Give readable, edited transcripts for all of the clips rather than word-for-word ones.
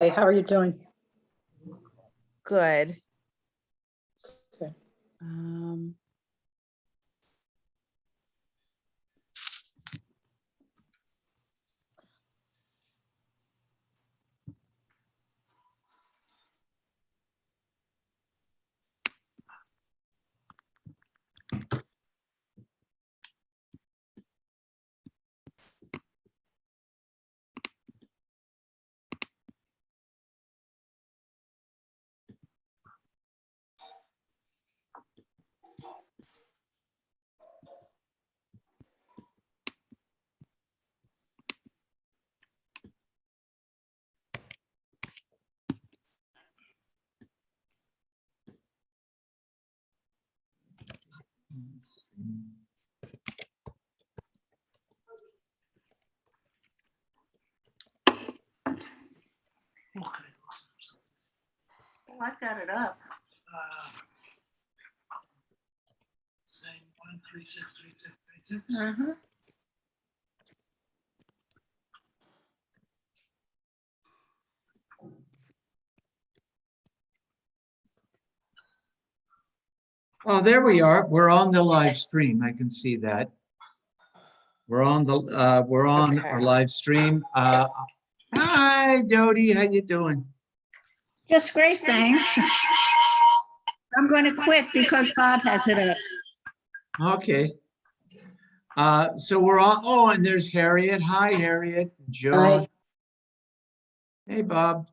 Hey, how are you doing? Good. Okay. Oh, I've got it up. Same 1363636. Uh-huh. Oh, there we are. We're on the live stream. I can see that. We're on Okay. our live stream. Hi, Jody. How you doing? Just great, thanks. I'm going to quit because Bob has it up. Okay. So we're on. Oh, and there's Harriet. Hi, Harriet. Joan. Hi. Hey, Bob.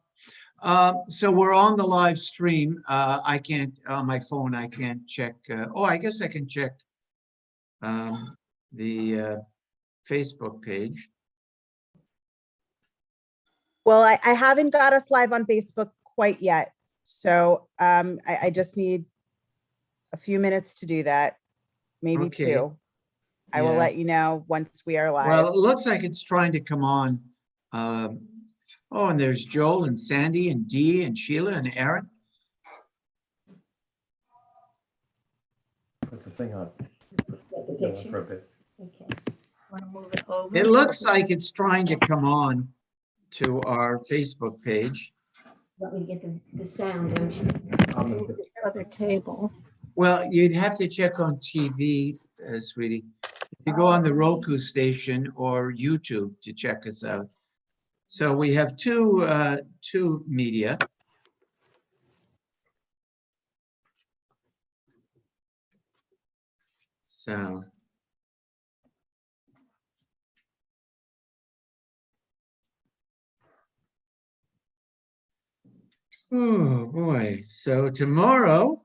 So we're on the live stream. I can't, on my phone, I can't check. Oh, I guess I can check the Facebook page. Well, I haven't got us live on Facebook quite yet. So I just need a few minutes to do that, maybe Okay. 2. I will Yeah. let you know once we are live. Well, it looks like it's trying to come on. Oh, and there's Joel and Sandy and Dee and Sheila and Aaron. Put the thing on. The Go on picture? for a bit. Okay. Want to move it over? It looks like it's trying to come on to our Facebook page. Want me to get the sound, don't you? I'm gonna Move get- this other table. Well, you'd have to check on TV, sweetie. You go on the Roku station or YouTube to check us out. So we have two media. So. Oh, boy. So tomorrow,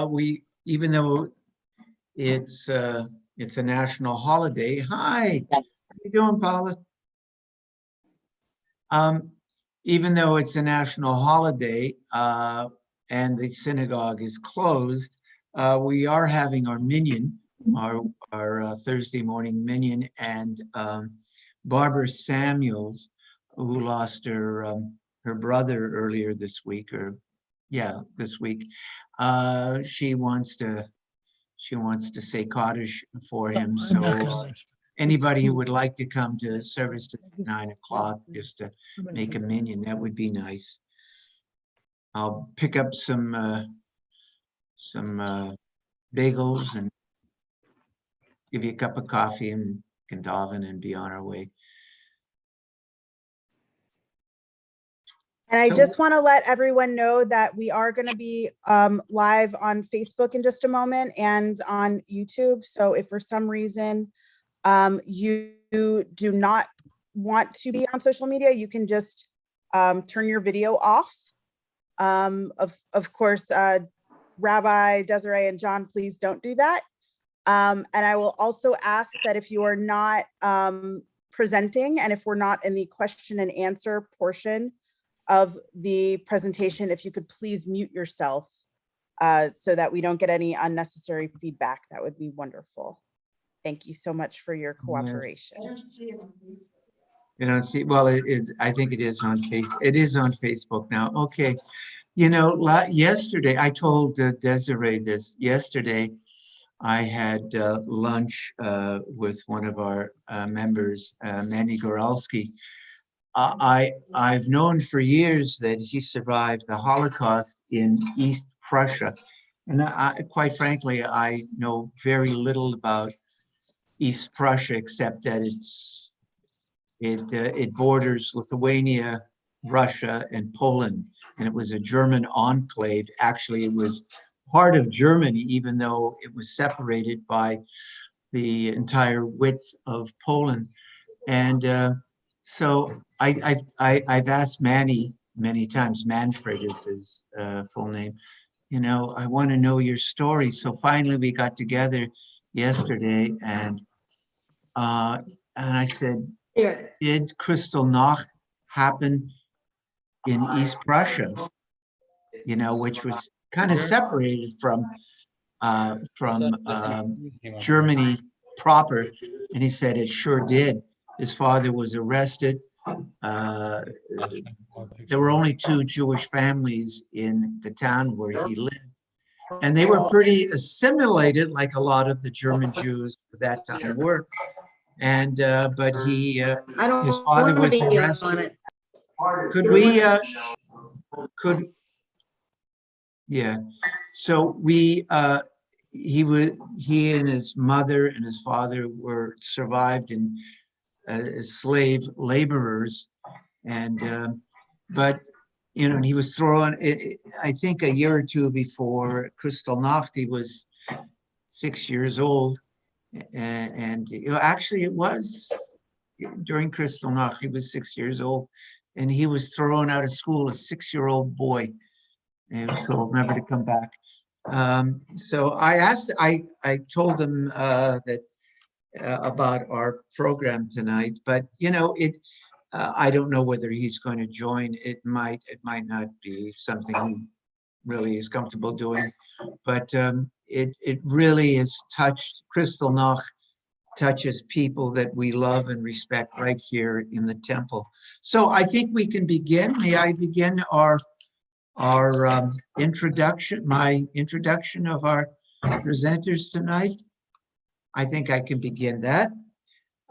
we, even though it's a national holiday. Hi, how you doing, Paula? Even though it's a national holiday, and the synagogue is closed, we are having our minyan, our Thursday morning minyan, and Barbara Samuels, who lost her brother earlier this week, this week. She wants to say Kaddish for him. So anybody who would like to come to service at 9 o'clock just to make a minyan, that would be nice. I'll pick up some bagels and give you a cup of coffee and can daven and be on our way. And I So- just want to let everyone know that we are going to be live on Facebook in just a moment and on YouTube. So if for some reason you do not want to be on social media, you can just turn your video off. Of course, Rabbi, Desiree, and John, please don't do that. And I will also ask that if you are not presenting and if we're not in the question and answer portion of the presentation, if you could please mute yourself so that we don't get any unnecessary feedback, that would be wonderful. Thank you so much for your cooperation. You know, see, well, I think it is on Facebook now. Okay. You know, yesterday, I told Desiree this. Yesterday, I had lunch with one of our members, Manny. I've known for years that he survived the Holocaust in East Prussia. And quite frankly, I know very little about East Prussia, except that it borders Lithuania, Russia, and Poland. And it was a German enclave. Actually, it was part of Germany, even though it was separated by the entire width of Poland. And so I've asked Manny many times, Manfred is his full name, I want to know your story. So finally we got together yesterday and I said, Here, did Krystalnacht happen in East Prussia? Which was kind of separated from Germany proper. And he said it sure did. His father was arrested. There were only 2 Jewish families in the town where he lived. And they were pretty assimilated, like a lot of the German Jews at that time were. And but I don't his father want was video arrested. on it. Could we yeah. So he and his mother and his father were survived in as slave laborers, and but and he was thrown. I think a year or two before Krystalnacht, he was 6 years old, and actually it was during Krystalnacht he was 6 years old, and he was thrown out of school, a 6-year-old boy. And so never to come back. So I told him that about our program tonight, but I don't know whether he's going to join. It might not be something he really is comfortable doing, but it really is touched. Krystalnacht touches people that we love and respect right here in the temple. So I think we can begin. May I begin our introduction, my introduction of our presenters tonight? I think I can begin that.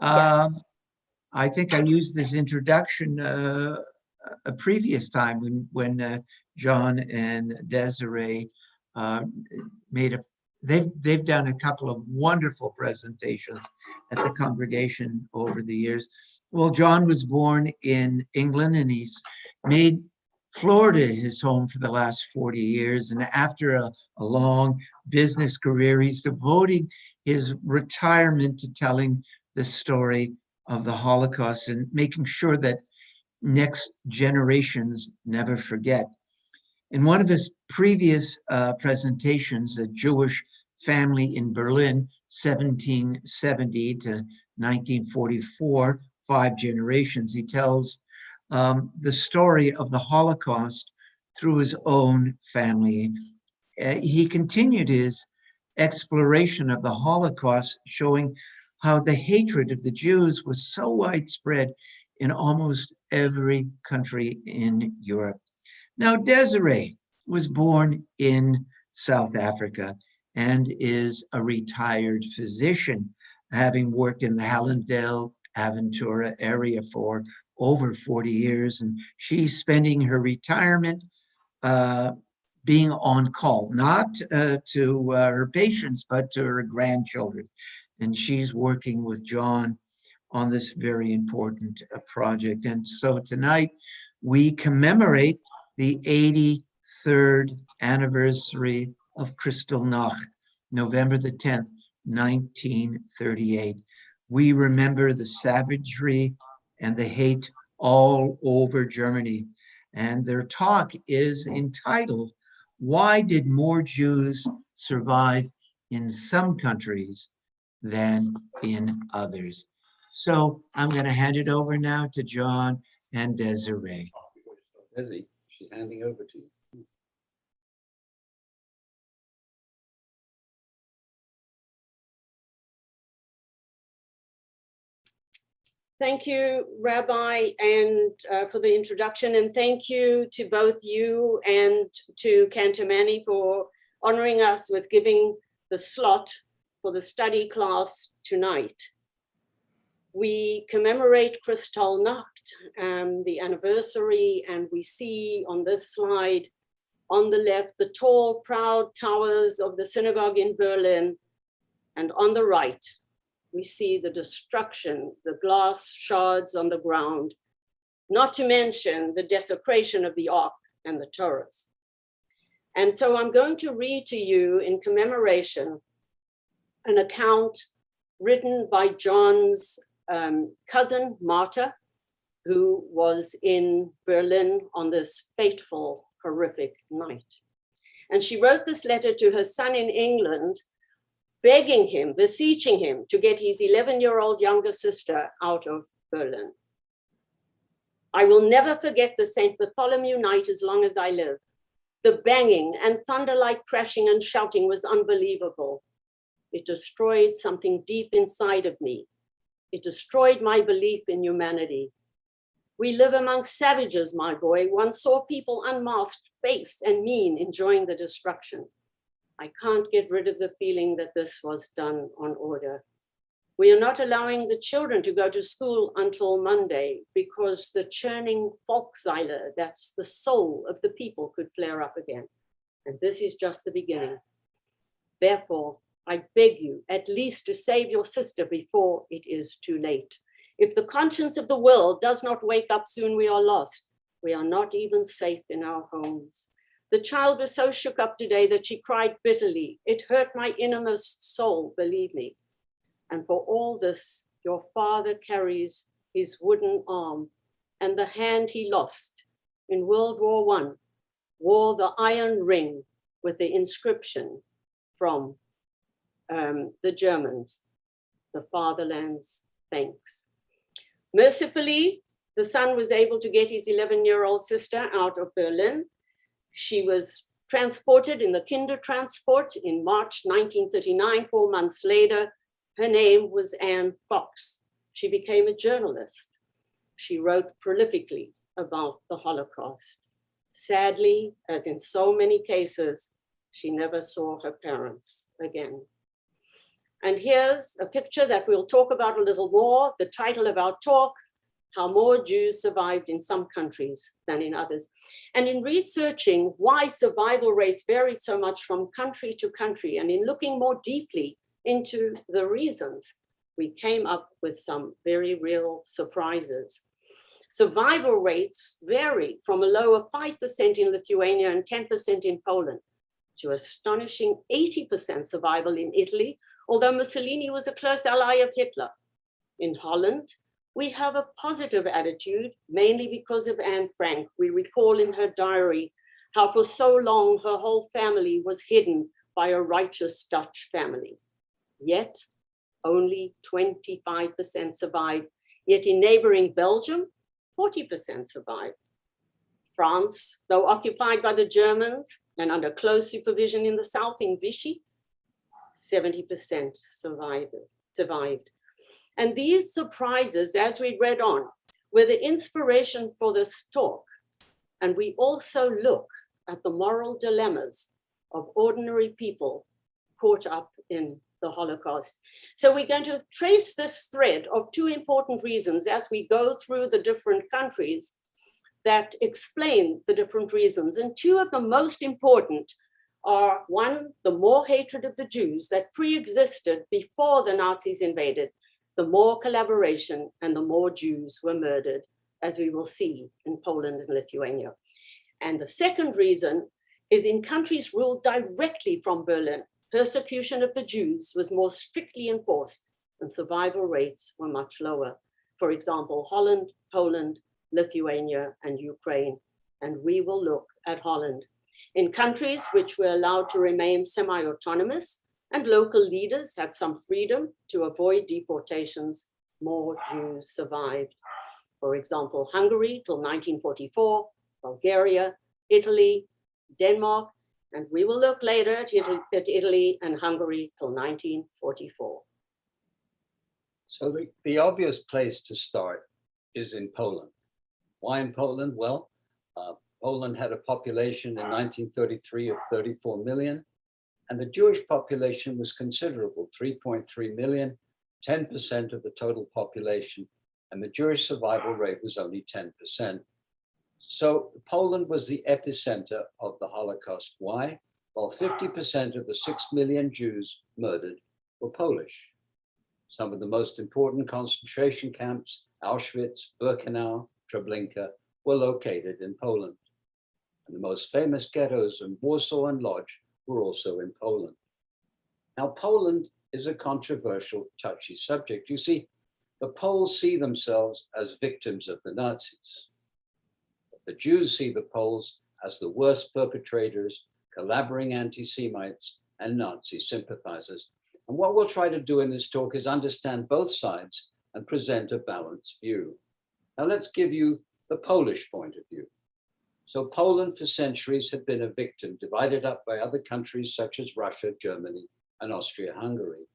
Yes. I think I used this introduction a previous time when John and Desiree they've done a couple of wonderful presentations at the congregation over the years. Well, John was born in England and he's made Florida his home for the last 40 years. And after a long business career, he's devoting his retirement to telling the story of the Holocaust and making sure that next generations never forget. In one of his previous presentations, A Jewish Family in Berlin, 1770 to 1944, 5 generations, he tells the story of the Holocaust through his own family. He continued his exploration of the Holocaust, showing how the hatred of the Jews was so widespread in almost every country in Europe. Now, Desiree was born in South Africa and is a retired physician, having worked in the Hallandale, Aventura area for over 40 years. And she's spending her retirement being on call, not to her patients, but to her grandchildren. And she's working with John on this very important project. And so tonight we commemorate the 83rd anniversary of Krystalnacht, November the 10th, 1938. We remember the savagery and the hate all over Germany. And their talk is entitled, "Why Did More Jews Survive in Some Countries Than in Others?" So I'm going to hand it over now to John and Desiree. Desi, she's handing over to you. Thank you, Rabbi, and for the introduction, and thank you to both you and to Cantor Manny for honoring us with giving the slot for the study class tonight. we commemorate Krystalnacht, the anniversary, and we see on this slide on the left the tall, proud towers of the synagogue in Berlin, and on the right, we see the destruction, the glass shards on the ground, not to mention the desecration of the Ark and the Torahs. And so I'm going to read to you in commemoration an account written by John's cousin, Martha, who was in Berlin on this fateful, horrific night. And she wrote this letter to her son in England, begging him, beseeching him to get his 11-year-old younger sister out of Berlin. I will never forget the St. Bartholomew night as long as I live. The banging and thunder-like crashing and shouting was unbelievable. It destroyed something deep inside of me. It destroyed my belief in humanity. We live among savages, my boy. One saw people unmasked, base and mean, enjoying the destruction. I can't get rid of the feeling that this was done on order. We are not allowing the children to go to school until Monday because the churning Volksseele, that's the soul of the people, could flare up again. And this is just the beginning. Therefore, I beg you at least to save your sister before it is too late. If the conscience of the world does not wake up soon, we are lost. We are not even safe in our homes. The child was so shook up today that she cried bitterly. It hurt my innermost soul, believe me. And for all this, your father carries his wooden arm, and the hand he lost in World War I wore the iron ring with the inscription from the Germans, the fatherland's thanks. Mercifully, the son was able to get his 11-year-old sister out of Berlin. She was transported in the Kinder transport in March 1939, 4 months later. Her name was Anne Fox. She became a journalist. She wrote prolifically about the Holocaust. Sadly, as in so many cases, she never saw her parents again. And here's a picture that we'll talk about a little more. The title of our talk, How More Jews Survived in Some Countries Than in Others. And in researching why survival rates varied so much from country to country, and in looking more deeply into the reasons, we came up with some very real surprises. Survival rates vary from a low of 5% in Lithuania and 10% in Poland to astonishing 80% survival in Italy, although Mussolini was a close ally of Hitler. In Holland, we have a positive attitude, mainly because of Anne Frank. We recall in her diary how for so long her whole family was hidden by a righteous Dutch family. Yet only 25% survived. Yet in neighboring Belgium, 40% survived. France, though occupied by the Germans and under close supervision in the south in Vichy, 70% survived. And these surprises, as we read on, were the inspiration for this talk. And we also look at the moral dilemmas of ordinary people caught up in the Holocaust. So we're going to trace this thread of two important reasons as we go through the different countries that explain the different reasons. And two of the most important are, one, the more hatred of the Jews that pre-existed before the Nazis invaded, the more collaboration and the more Jews were murdered, as we will see in Poland and Lithuania. And the second reason is in countries ruled directly from Berlin, persecution of the Jews was more strictly enforced and survival rates were much lower. For example, Holland, Poland, Lithuania, and Ukraine. And we will look at Holland. In countries which were allowed to remain semi-autonomous and local leaders had some freedom to avoid deportations, more Jews survived. For example, Hungary till 1944, Bulgaria, Italy, Denmark, and we will look later at Italy and Hungary till 1944. So the obvious place to start is in Poland. Why in Poland? Well, Poland had a population in 1933 of 34 million, and the Jewish population was considerable, 3.3 million, 10% of the total population, and the Jewish survival rate was only 10%. So Poland was the epicenter of the Holocaust. Why? Well, 50% of the 6 million Jews murdered were Polish. Some of the most important concentration camps, Auschwitz, Birkenau, Treblinka, were located in Poland. And the most famous ghettos in Warsaw and Lodz were also in Poland. Now, Poland is a controversial, touchy subject. You see, the Poles see themselves as victims of the Nazis. The Jews see the Poles as the worst perpetrators, collaborating anti-Semites and Nazi sympathizers. And what we'll try to do in this talk is understand both sides and present a balanced view. Now let's give you the Polish point of view. So Poland for centuries had been a victim, divided up by other countries such as Russia, Germany, and Austria-Hungary.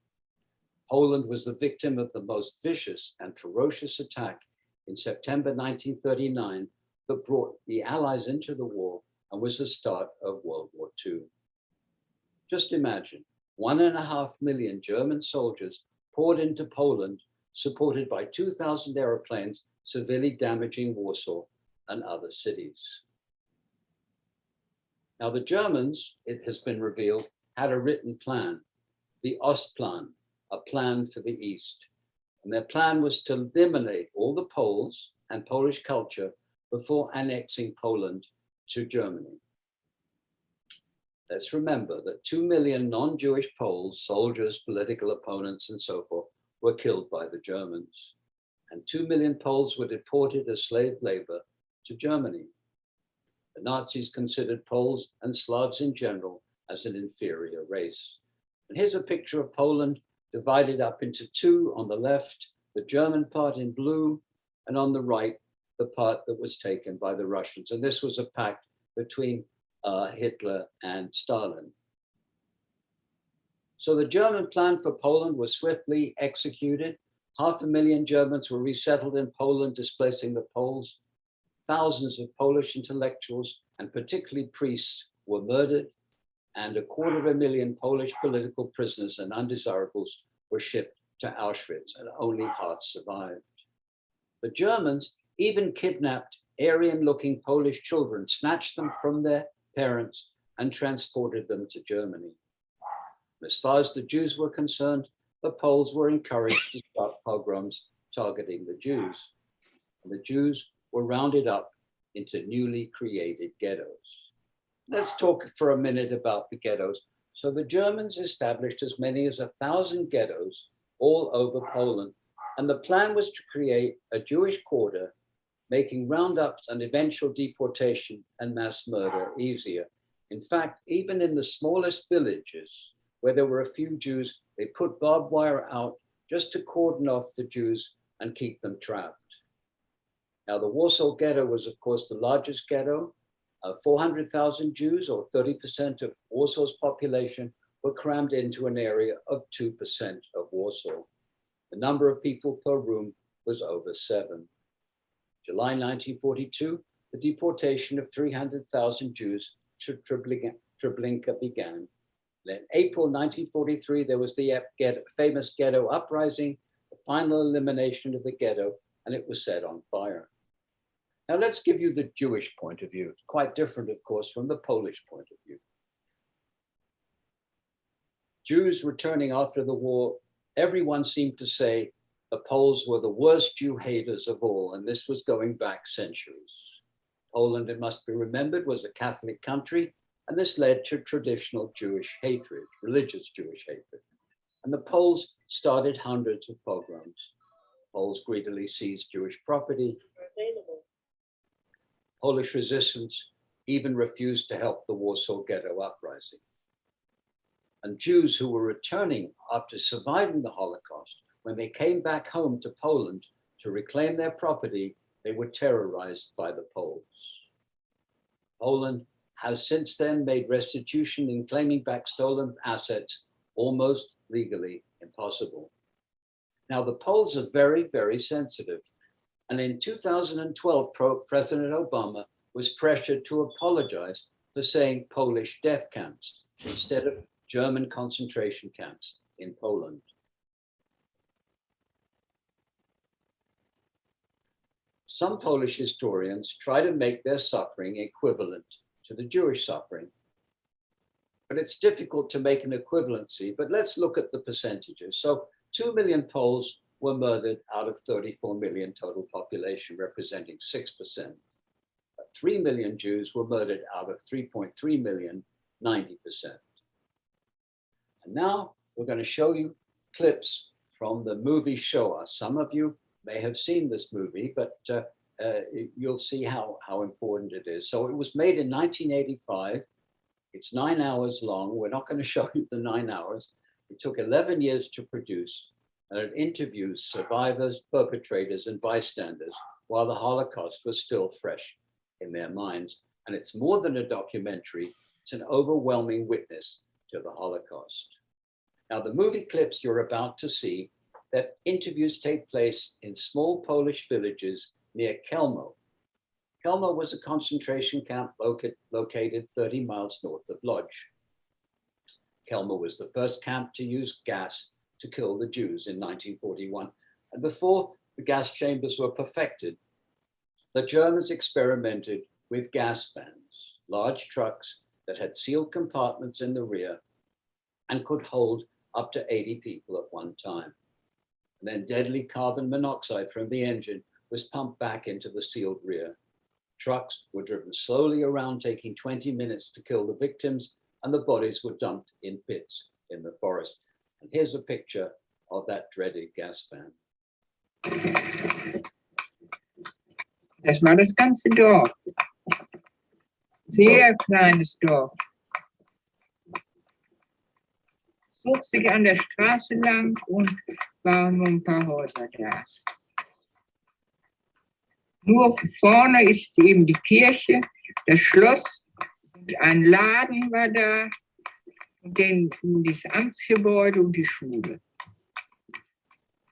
Poland was the victim of the most vicious and ferocious attack in September 1939 that brought the Allies into the war and was the start of World War II. Just imagine, 1.5 million German soldiers poured into Poland, supported by 2,000 airplanes, severely damaging Warsaw and other cities. Now the Germans, it has been revealed, had a written plan, the Ostplan, a plan for the East. And their plan was to eliminate all the Poles and Polish culture before annexing Poland to Germany. Let's remember that 2 million non-Jewish Poles, soldiers, political opponents, and so forth, were killed by the Germans. And 2 million Poles were deported as slave labor to Germany. The Nazis considered Poles and Slavs in general as an inferior race. And here's a picture of Poland divided up into two: on the left, the German part in blue, and on the right, the part that was taken by the Russians. And this was a pact between Hitler and Stalin. So the German plan for Poland was swiftly executed. 500,000 Germans were resettled in Poland, displacing the Poles. Thousands of Polish intellectuals, and particularly priests, were murdered, and 250,000 Polish political prisoners and undesirables were shipped to Auschwitz, and only half survived. The Germans even kidnapped Aryan-looking Polish children, snatched them from their parents, and transported them to Germany. As far as the Jews were concerned, the Poles were encouraged to start pogroms targeting the Jews. And the Jews were rounded up into newly created ghettos. Let's talk for a minute about the ghettos. So the Germans established as many as 1,000 ghettos all over Poland. And the plan was to create a Jewish quarter, making roundups and eventual deportation and mass murder easier. In fact, even in the smallest villages where there were a few Jews, they put barbed wire out just to cordon off the Jews and keep them trapped. Now, the Warsaw Ghetto was, of course, the largest ghetto. 400,000 Jews, or 30% of Warsaw's population, were crammed into an area of 2% of Warsaw. The number of people per room was over 7. July 1942, the deportation of 300,000 Jews to Treblinka began. Then April 1943, there was the famous ghetto uprising, the final elimination of the ghetto, and it was set on fire. Now let's give you the Jewish point of view. It's quite different, of course, from the Polish point of view. Jews returning after the war, everyone seemed to say the Poles were the worst Jew haters of all, and this was going back centuries. Poland, it must be remembered, was a Catholic country, and this led to traditional Jewish hatred, religious Jewish hatred. And the Poles started hundreds of pogroms. Poles greedily seized Jewish property. Polish resistance even refused to help the Warsaw Ghetto uprising. And Jews who were returning after surviving the Holocaust, when they came back home to Poland to reclaim their property, they were terrorized by the Poles. Poland has since then made restitution in claiming back stolen assets almost legally impossible. Now, the Poles are very, very sensitive. And in 2012, President Obama was pressured to apologize for saying Polish death camps instead of German concentration camps in Poland. Some Polish historians try to make their suffering equivalent to the Jewish suffering. But it's difficult to make an equivalency, but let's look at the percentages. So 2 million Poles were murdered out of 34 million total population, representing 6%. 3 million Jews were murdered out of 3.3 million, 90%. And now we're going to show you clips from the movie Shoah. Some of you may have seen this movie, but you'll see how important it is. So it was made in 1985. It's 9 hours long. We're not going to show you the 9 hours. It took 11 years to produce, and it interviews survivors, perpetrators, and bystanders while the Holocaust was still fresh in their minds. And it's more than a documentary. It's an overwhelming witness to the Holocaust. Now, the movie clips you're about to see, that interviews take place in small Polish villages near Kelmo. Kelmo was a concentration camp located 30 miles north of Lodz. Kelmo was the first camp to use gas to kill the Jews in 1941. And before the gas chambers were perfected, the Germans experimented with gas vans, large trucks that had sealed compartments in the rear and could hold up to 80 people at one time. And then deadly carbon monoxide from the engine was pumped back into the sealed rear. Trucks were driven slowly around, taking 20 minutes to kill the victims, and the bodies were dumped in pits in the forest. And here's a picture of that dreaded gas van. Das war das ganze Dorf. Sehr kleines Dorf. Zog sich an der Straße lang und waren nur ein paar Häuser da. Nur vorne ist eben die Kirche, das Schloss, und ein Laden war da, und das Amtsgebäude und die Schule.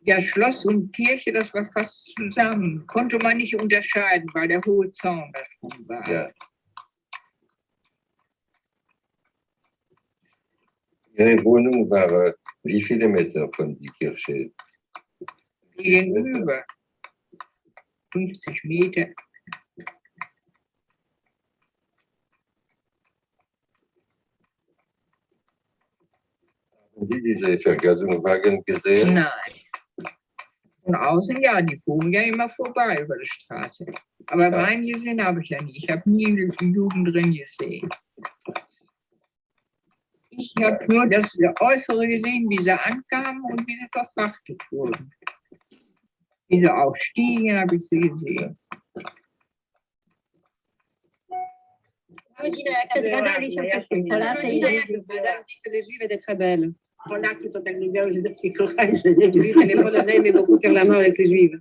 Ja, Schloss und Kirche, das war fast zusammen. Konnte man nicht unterscheiden, weil der hohe Zaun da drum war. Ja. Ihre Wohnung war wie viele Meter von der Kirche? Gegenüber. 50 Meter. Haben Sie diese Vergasungswagen gesehen? Nein. Von außen ja, die fuhren ja immer vorbei über die Straße. Aber reingesehen habe ich ja nie. Ich habe nie einen Juden drin gesehen. Ich habe nur das Äußere gesehen, wie sie ankamen und wie sie verfrachtet wurden. Wie sie aufstiegen, habe ich sie gesehen. Les Juifs étaient très belles. Les Polonais aimaient beaucoup faire l'amour avec les Juifs.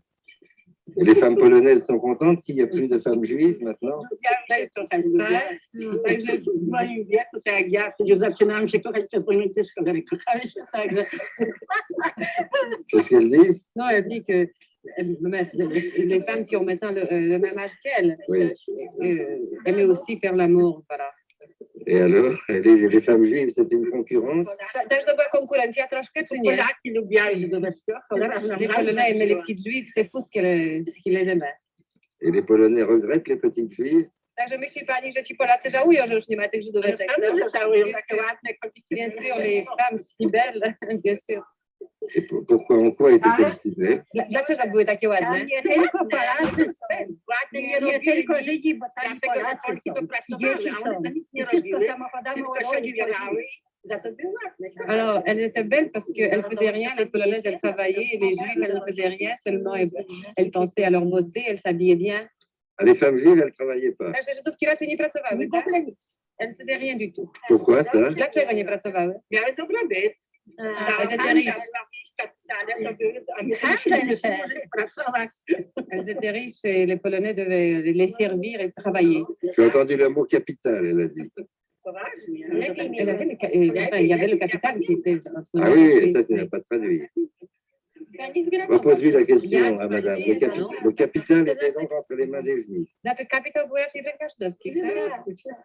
Et les femmes polonaises sont contentes qu'il n'y a plus de femmes juives maintenant? Qu'est-ce qu'elle dit? Non, elle dit que les femmes qui ont maintenant le même âge qu'elle aimaient aussi faire l'amour. Voilà. Et alors, les femmes juives, c'était une concurrence? Też to była konkurencja troszkę, czy nie? Les Polonais aimaient les petites juives, c'est fou ce qu'ils les aimaient. Et les Polonais regrettent les petites filles? Także myśli pani, że ci Polacy żałują, że już nie ma tych Żydóweczek? Bien sûr, les femmes si belles, bien sûr. Et pourquoi, en quoi étaient-elles stylées? Dlaczego były takie ładne? Nie tylko Polacy, nie tylko Żydzi, bo tam Polacy są, dzieci są, wszystko samochodami woziły, za to były ładne. Alors, elles étaient belles parce qu'elles ne faisaient rien, les Polonaises, elles travaillaient, et les Juifs, elles ne faisaient rien, seulement elles pensaient à leur beauté, elles s'habillaient bien. Les femmes juives, elles ne travaillaient pas. Także Żydówki raczej nie pracowały, tak? Elles ne faisaient rien du tout. Pourquoi ça? Dlaczego nie pracowały? Miały dobrobyt. Elles étaient riches. Elles étaient riches et les Polonais devaient les servir et travailler. J'ai entendu le mot capital, elle a dit. Il y avait le capital qui était... Ah oui, ça, tu n'as pas traduit. Repose-lui la question à madame. Le capital était donc entre les mains des Juifs. Znaczy kapitał był raczej w rękach żydowskich.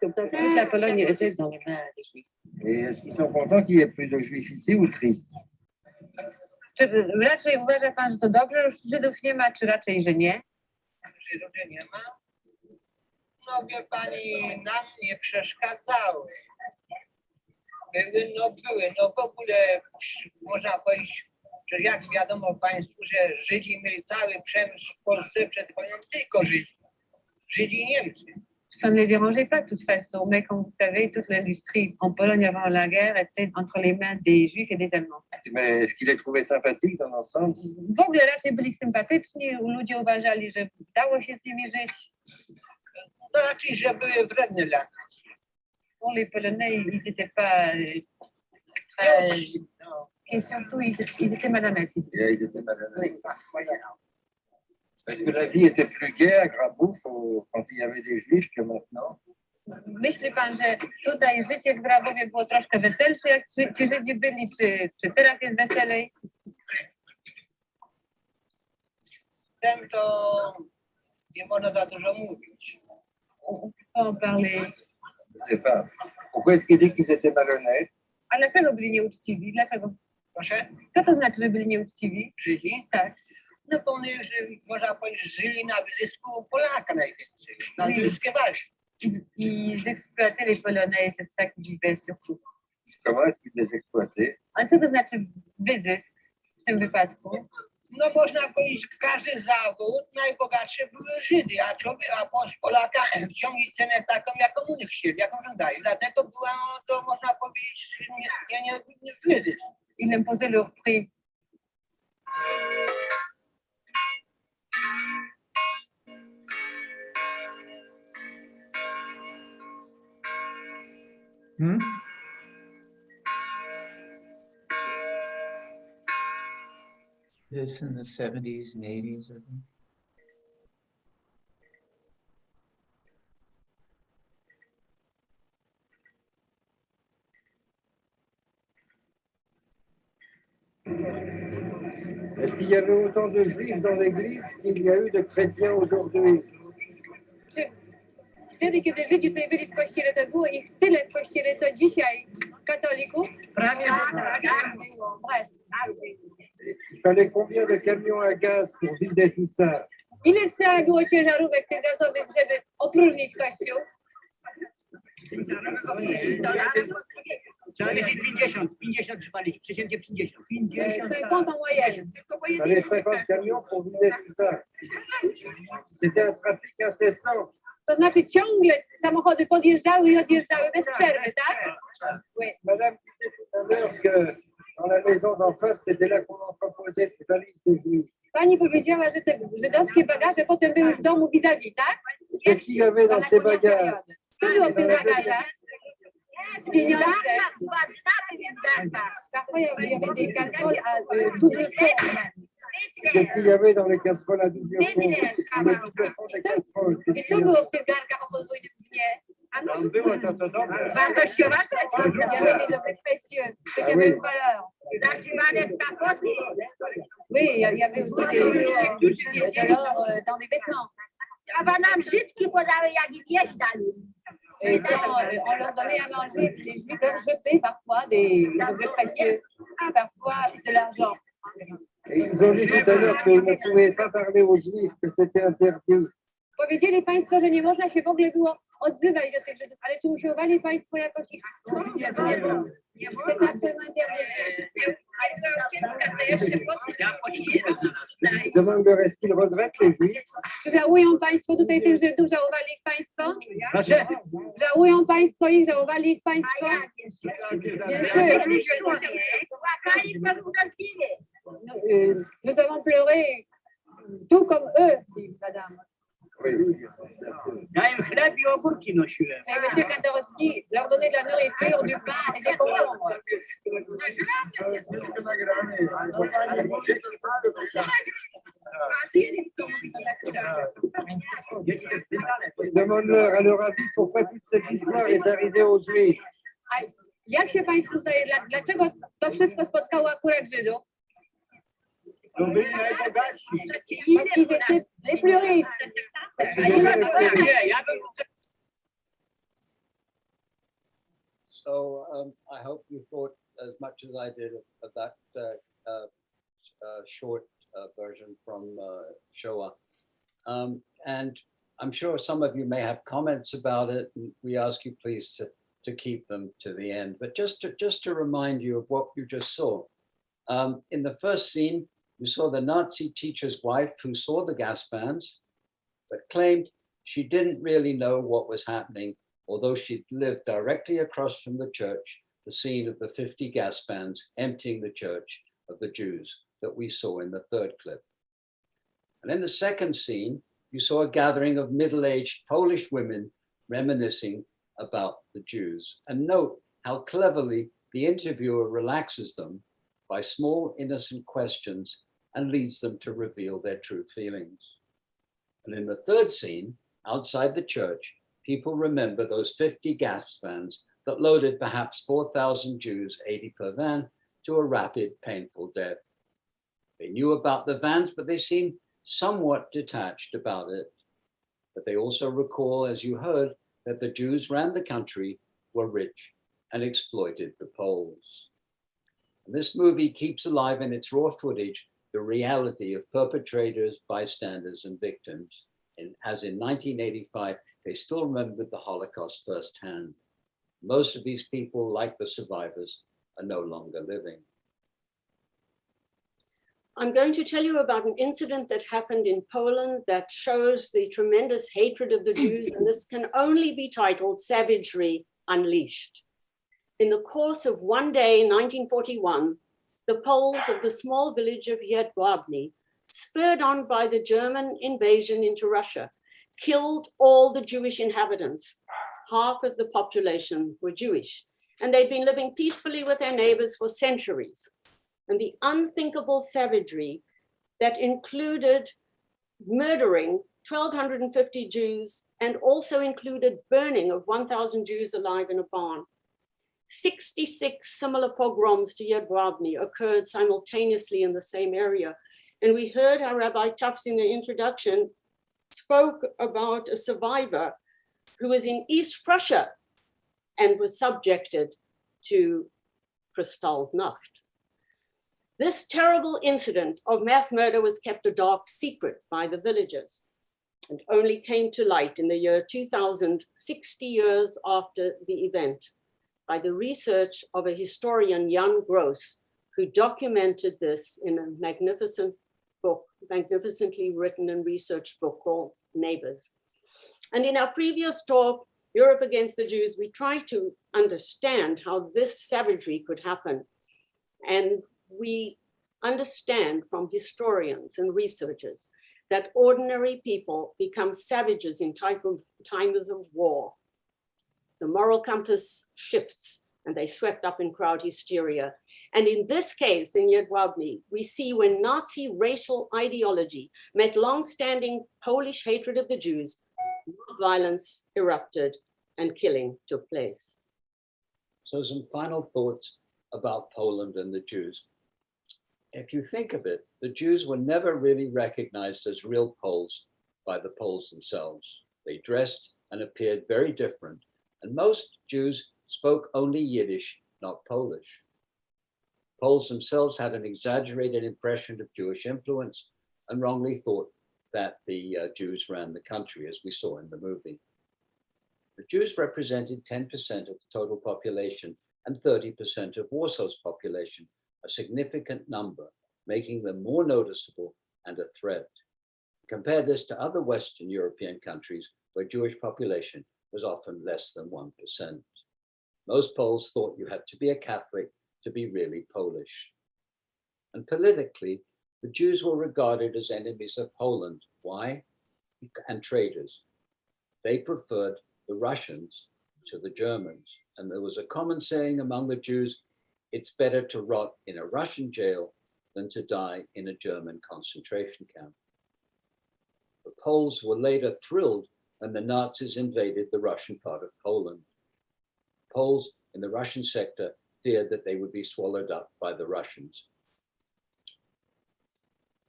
Toute la Pologne était dans les mains des Juifs. Et est-ce qu'ils sont contents qu'il n'y ait plus de Juifs ici ou tristes? Czy raczej uważa pan, że to dobrze, że już Żydów nie ma, czy raczej, że nie? Żydów nie ma? No wie pani, nam nie przeszkadzały. Były, no w ogóle można powiedzieć, że jak wiadomo państwu, że Żydzi mieli cały przemysł w Polsce przed wojną, tylko Żydzi. Żydzi i Niemcy. Ça ne les dérangeait pas de toute façon, mais comme vous savez, toute l'industrie en Pologne avant la guerre était entre les mains des Juifs et des Allemands. Mais est-ce qu'il les trouvait sympathiques dans l'ensemble? W ogóle raczej byli sympatyczni, ludzie uważali, że dało się z nimi żyć. No raczej, że były wredne dla nas. Pour les Polonais, ils n'étaient pas très... No. Et surtout, ils étaient malhonnêtes. Ils étaient malhonnêtes. Est-ce que la vie était plus gaie à Grabouf quand il y avait des Juifs que maintenant? Myśli pan, że tutaj życie w Grabowie było troszkę weselsze, jak ci Żydzi byli, czy teraz jest weselej? Z tym to nie można za dużo mówić. On parler. Je sais pas. Pourquoi est-ce qu'il dit qu'ils étaient malhonnêtes? A dlaczego byli nieuczciwi? Dlaczego? Proszę? Co to znaczy, że byli nieuczciwi? Żydzi? Tak. No bo oni, można powiedzieć, żyli na wyzysku Polaka najwięcej. Na zyskiwali. Ils exploitaient les Polonais, c'est ça qu'ils vivaient surtout. Comment est-ce qu'ils les exploitaient? A co to znaczy wyzysk w tym wypadku? No można powiedzieć, każdy zawód najbogatsze były Żydy, a po Polakach ciągli cenę taką, jaką u nich chcieli, jaką żądali. Dlatego była, to można powiedzieć, nie kryzys. Ils imposaient leur prix. Hmm? This in the 70s and 80s, I think. Est-ce qu'il y avait autant de Juifs dans l'église qu'il y a eu de chrétiens aujourd'hui? Czy wtedy, kiedy Żydzi tutaj byli w kościele, to było ich tyle w kościele, co dzisiaj katolików? Prawie było. Il fallait combien de camions à gaz pour vider tout ça? Ile trzeba było ciężarówek tych gazowych, żeby opróżnić kościół? 50 trzymaliśmy, przeciętnie 50. 50 en moyenne. Il fallait 50 camions pour vider tout ça. C'était un trafic incessant. To znaczy ciągle samochody podjeżdżały i odjeżdżały bez przerwy, tak? Oui. Madame disait tout à l'heure que dans la maison d'en face, c'était là qu'on entreposait les valises des Juifs. Pani powiedziała, że te żydowskie bagaże potem były w domu vis-à-vis, tak? Qu'est-ce qu'il y avait dans ces bagages? Co było w tych bagażach? Pieniądze. Parfois, il y avait des casseroles à double fond. Qu'est-ce qu'il y avait dans les casseroles à double fond? Les double fond des casseroles. I co było w tych garnkach o podwójnym dnie? Tam było to dobre. Wartościowa rzecz. Il y avait des objets précieux, qui avaient une valeur. Oui, il y avait aussi de l'or dans les vêtements. A nam Żydki podały, jak i wieś dali. Et on leur donnait à manger, puis les Juifs leur jetaient parfois des objets précieux, parfois de l'argent. Et ils ont dit tout à l'heure qu'ils ne pouvaient pas parler aux Juifs, que c'était interdit. Powiedzieli Państwo, że nie można się w ogóle było odzywać do tych Żydów, ale czy usiłowali Państwo jakoś ich... C'est absolument interdit. Je demande leur est-ce qu'ils regrettent les Juifs? Czy żałują Państwo tutaj tych Żydów? Żałowali ich Państwo? Proszę? Żałują Państwo ich? Żałowali ich Państwo? Nous avons pleuré tout comme eux, dit madame. Oui, bien sûr. Ja im chleb i ogórki nosiłem. Et monsieur Cantorowski leur donnait de la nourriture, du pain et des concombres. Demande-leur à leur avis pourquoi toute cette histoire est arrivée aux Juifs. A jak się Państwu zdaje, dlaczego to wszystko spotkało akurat Żydów? To byli najbogatsi. Parce qu'ils étaient les plus riches. So I hope you thought as much as I did of that short version from Shoah. And I'm sure some of you may have comments about it. And we ask you please to keep them to the end. But just to remind you of what you just saw. In the first scene, you saw the Nazi teacher's wife who saw the gas fans, but claimed she didn't really know what was happening, although she'd lived directly across from the church, the scene of the 50 gas fans emptying the church of the Jews that we saw in the third clip. And in the second scene, you saw a gathering of middle-aged Polish women reminiscing about the Jews. And note how cleverly the interviewer relaxes them by small innocent questions and leads them to reveal their true feelings. And in the third scene, outside the church, people remember those 50 gas vans that loaded perhaps 4,000 Jews, 80 per van, to a rapid, painful death. They knew about the vans, but they seemed somewhat detached about it. But they also recall, as you heard, that the Jews ran the country, were rich, and exploited the Poles. And this movie keeps alive in its raw footage the reality of perpetrators, bystanders, and victims. And as in 1985, they still remembered the Holocaust firsthand. Most of these people, like the survivors, are no longer living. I'm going to tell you about an incident that happened in Poland that shows the tremendous hatred of the Jews, and this can only be titled Savagery Unleashed. In the course of one day in 1941, the Poles of the small village of Jedwabne, spurred on by the German invasion into Russia, killed all the Jewish inhabitants. Half of the population were Jewish, and they'd been living peacefully with their neighbors for centuries. And the unthinkable savagery that included murdering 1,250 Jews and also included burning of 1,000 Jews alive in a barn. 66 similar pogroms to Jedwabne occurred simultaneously in the same area. And we heard how Rabbi Tuffs in the introduction spoke about a survivor who was in East Prussia and was subjected to Krystalnacht. This terrible incident of mass murder was kept a dark secret by the villagers and only came to light in the year 2000, 60 years after the event, by the research of a historian, Jan Gross, who documented this in a magnificent book, magnificently written and researched book called Neighbors. And in our previous talk, Europe Against the Jews, we tried to understand how this savagery could happen. And we understand from historians and researchers that ordinary people become savages in times of war. The moral compass shifts and they swept up in crowd hysteria. And in this case, in Jedwabne, we see when Nazi racial ideology met long-standing Polish hatred of the Jews, violence erupted and killing took place. So some final thoughts about Poland and the Jews. If you think of it, the Jews were never really recognized as real Poles by the Poles themselves. They dressed and appeared very different, and most Jews spoke only Yiddish, not Polish. Poles themselves had an exaggerated impression of Jewish influence and wrongly thought that the Jews ran the country, as we saw in the movie. The Jews represented 10% of the total population and 30% of Warsaw's population, a significant number, making them more noticeable and a threat. Compare this to other Western European countries where Jewish population was often less than 1%. Most Poles thought you had to be a Catholic to be really Polish. And politically, the Jews were regarded as enemies of Poland. Why? And traitors. They preferred the Russians to the Germans. And there was a common saying among the Jews, it's better to rot in a Russian jail than to die in a German concentration camp. The Poles were later thrilled when the Nazis invaded the Russian part of Poland. Poles in the Russian sector feared that they would be swallowed up by the Russians.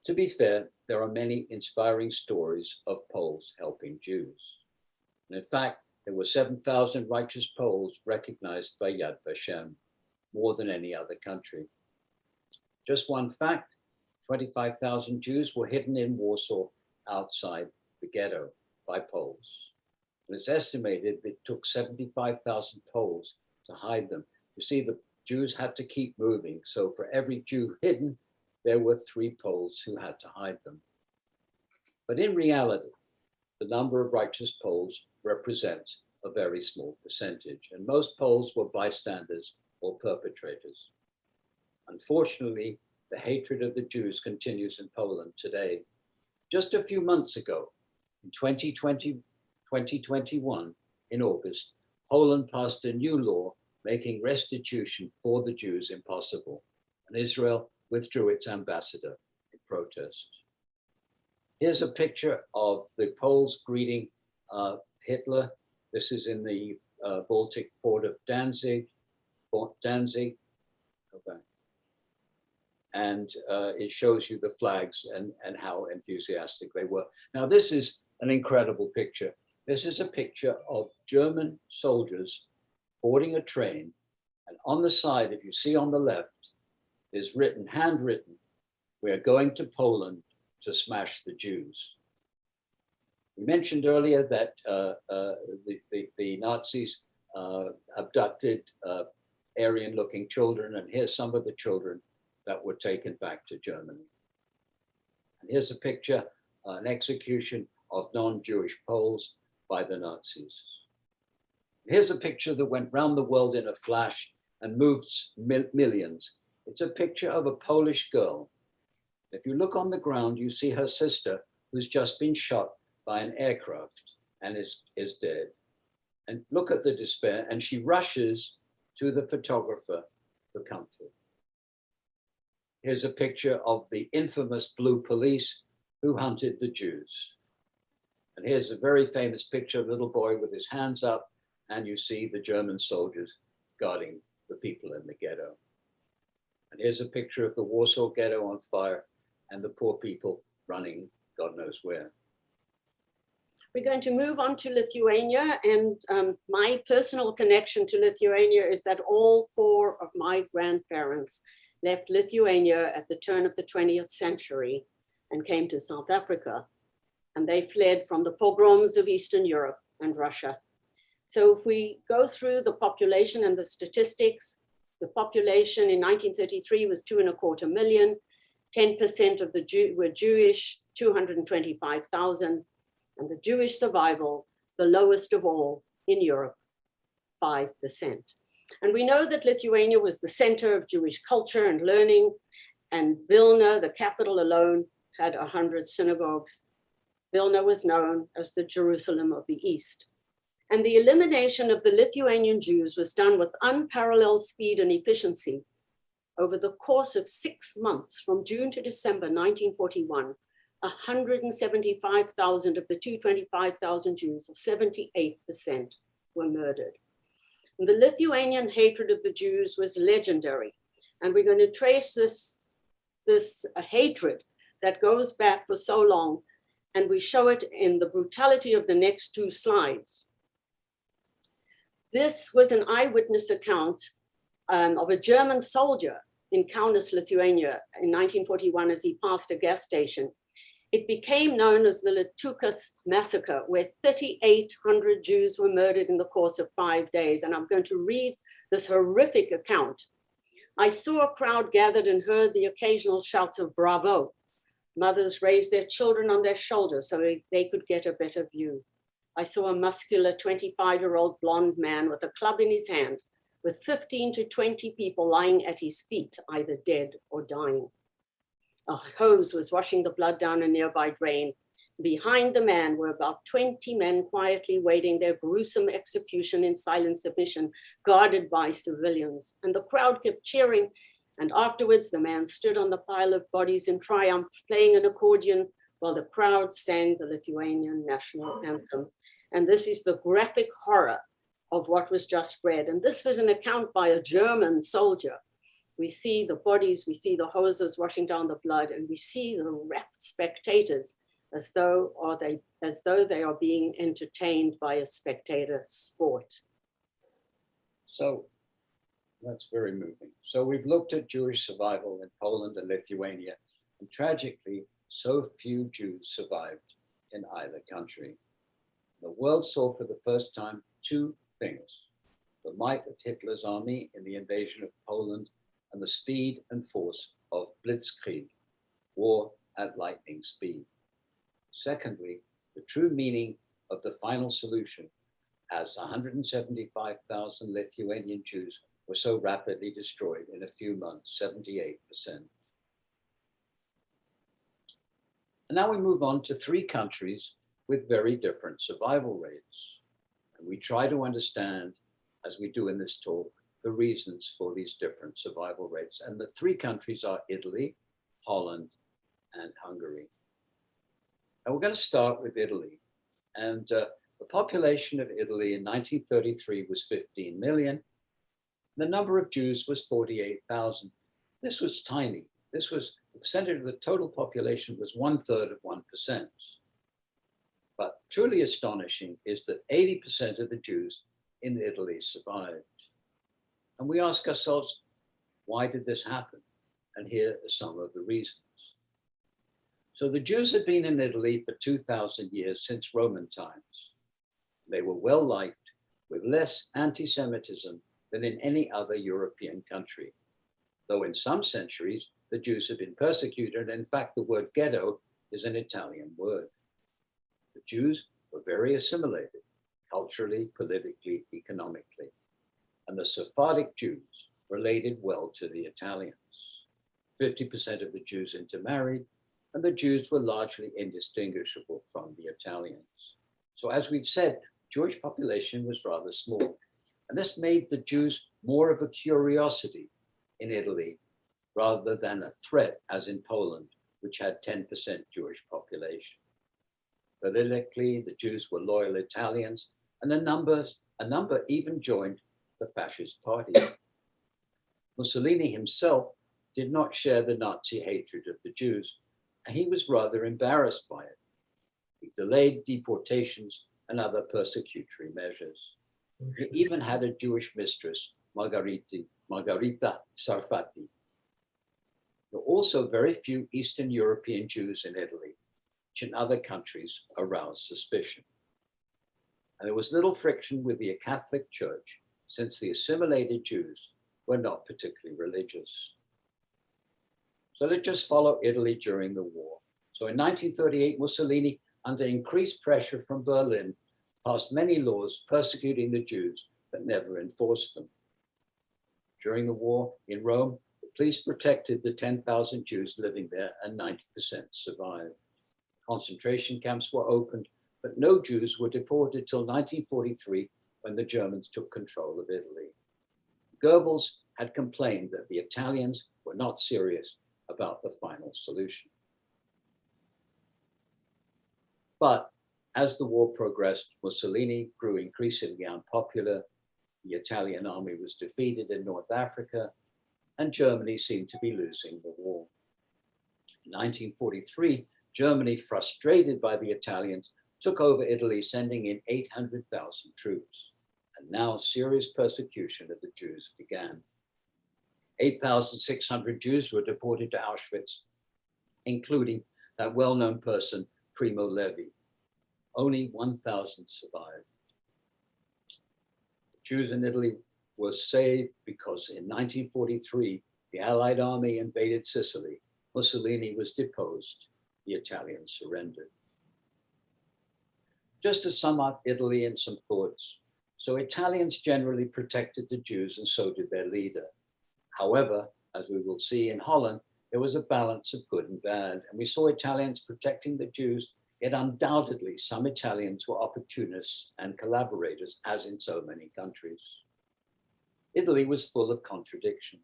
To be fair, there are many inspiring stories of Poles helping Jews. And in fact, there were 7,000 righteous Poles recognized by Yad Vashem, more than any other country. Just one fact, 25,000 Jews were hidden in Warsaw outside the ghetto by Poles. And it's estimated it took 75,000 Poles to hide them. You see, the Jews had to keep moving. So for every Jew hidden, there were 3 Poles who had to hide them. But in reality, the number of righteous Poles represents a very small percentage, and most Poles were bystanders or perpetrators. Unfortunately, the hatred of the Jews continues in Poland today. Just a few months ago, in 2021, in August, Poland passed a new law making restitution for the Jews impossible, and Israel withdrew its ambassador in protest. Here's a picture of the Poles greeting Hitler. This is in the Baltic port of Danzig. Okay. And it shows you the flags and how enthusiastic they were. Now, this is an incredible picture. This is a picture of German soldiers boarding a train. And on the side, if you see on the left, is written, handwritten, "We're going to Poland to smash the Jews." We mentioned earlier that the Nazis abducted Aryan-looking children, and here's some of the children that were taken back to Germany. And here's a picture, an execution of non-Jewish Poles by the Nazis. Here's a picture that went round the world in a flash and moved millions. It's a picture of a Polish girl. If you look on the ground, you see her sister, who's just been shot by an aircraft and is dead. And look at the despair, and she rushes to the photographer for comfort. Here's a picture of the infamous blue police who hunted the Jews. And here's a very famous picture of a little boy with his hands up, and you see the German soldiers guarding the people in the ghetto. And here's a picture of the Warsaw ghetto on fire and the poor people running God knows where. We're going to move on to Lithuania, and my personal connection to Lithuania is that all 4 of my grandparents left Lithuania at the turn of the 20th century and came to South Africa, and they fled from the pogroms of Eastern Europe and Russia. So if we go through the population and the statistics, the population in 1933 was 2.25 million, 10% of the were Jewish, 225,000, and the Jewish survival, the lowest of all in Europe, 5%. And we know that Lithuania was the center of Jewish culture and learning, and Vilna, the capital alone, had 100 synagogues. Vilna was known as the Jerusalem of the East. And the elimination of the Lithuanian Jews was done with unparalleled speed and efficiency. Over the course of 6 months, from June to December 1941, 175,000 of the 225,000 Jews, or 78%, were murdered. And the Lithuanian hatred of the Jews was legendary. And we're going to trace this hatred that goes back for so long, and we show it in the brutality of the next 2 slides. This was an eyewitness account of a German soldier in Kaunas, Lithuania in 1941 as he passed a gas station. It became known as the Tuffs massacre, where 3,800 Jews were murdered in the course of 5 days. And I'm going to read this horrific account. I saw a crowd gathered and heard the occasional shouts of bravo. Mothers raised their children on their shoulders so they could get a better view. I saw a muscular 25-year-old blonde man with a club in his hand, with 15 to 20 people lying at his feet, either dead or dying. A hose was washing the blood down a nearby drain. Behind the man were about 20 men quietly waiting their gruesome execution in silent submission, guarded by civilians. And the crowd kept cheering. And afterwards, the man stood on the pile of bodies in triumph, playing an accordion while the crowd sang the Lithuanian national anthem. And this is the graphic horror of what was just read. And this was an account by a German soldier. We see the bodies, we see the hoses washing down the blood, and we see the rapt spectators as though they are being entertained by a spectator sport. So that's very moving. So we've looked at Jewish survival in Poland and Lithuania, and tragically, so few Jews survived. in either country. The world saw for the first time two things: the might of Hitler's army in the invasion of Poland and the speed and force of blitzkrieg, war at lightning speed. Secondly, the true meaning of the final solution, as 175,000 Lithuanian Jews were so rapidly destroyed in a few months, 78%. And now we move on to three countries with very different survival rates. And we try to understand, as we do in this talk, the reasons for these different survival rates. And the three countries are Italy, Holland, and Hungary. And we're going to start with Italy. And the population of Italy in 1933 was 15 million. The number of Jews was 48,000. This was tiny. This was, the percentage of the total population was 1/3 of 1%. But truly astonishing is that 80% of the Jews in Italy survived. And we ask ourselves, why did this happen? And here are some of the reasons. So the Jews had been in Italy for 2,000 years, since Roman times. They were well liked, with less anti-Semitism than in any other European country. Though in some centuries, the Jews had been persecuted. In fact, the word ghetto is an Italian word. The Jews were very assimilated, culturally, politically, economically. And the Sephardic Jews related well to the Italians. 50% of the Jews intermarried, and the Jews were largely indistinguishable from the Italians. So as we've said, Jewish population was rather small. And this made the Jews more of a curiosity in Italy rather than a threat, as in Poland, which had 10% Jewish population. Politically, the Jews were loyal Italians, and a number even joined the fascist party. Mussolini himself did not share the Nazi hatred of the Jews, and he was rather embarrassed by it. He delayed deportations and other persecutory measures. He even had a Jewish mistress, Margarita Sarfati. There were also very few Eastern European Jews in Italy, which in other countries aroused suspicion. And there was little friction with the Catholic Church, since the assimilated Jews were not particularly religious. So let's just follow Italy during the war. So in 1938, Mussolini, under increased pressure from Berlin, passed many laws persecuting the Jews, but never enforced them. During the war in Rome, the police protected the 10,000 Jews living there, and 90% survived. Concentration camps were opened, but no Jews were deported till 1943, when the Germans took control of Italy. Goebbels had complained that the Italians were not serious about the final solution. But as the war progressed, Mussolini grew increasingly unpopular. The Italian army was defeated in North Africa, and Germany seemed to be losing the war. In 1943, Germany, frustrated by the Italians, took over Italy, sending in 800,000 troops. And now serious persecution of the Jews began. 8,600 Jews were deported to Auschwitz, including that well-known person, Primo Levi. Only 1,000 survived. The Jews in Italy were saved because in 1943, the Allied army invaded Sicily. Mussolini was deposed. The Italians surrendered. Just to sum up Italy in some thoughts. So Italians generally protected the Jews, and so did their leader. However, as we will see in Holland, there was a balance of good and bad. And we saw Italians protecting the Jews, yet undoubtedly some Italians were opportunists and collaborators, as in so many countries. Italy was full of contradictions.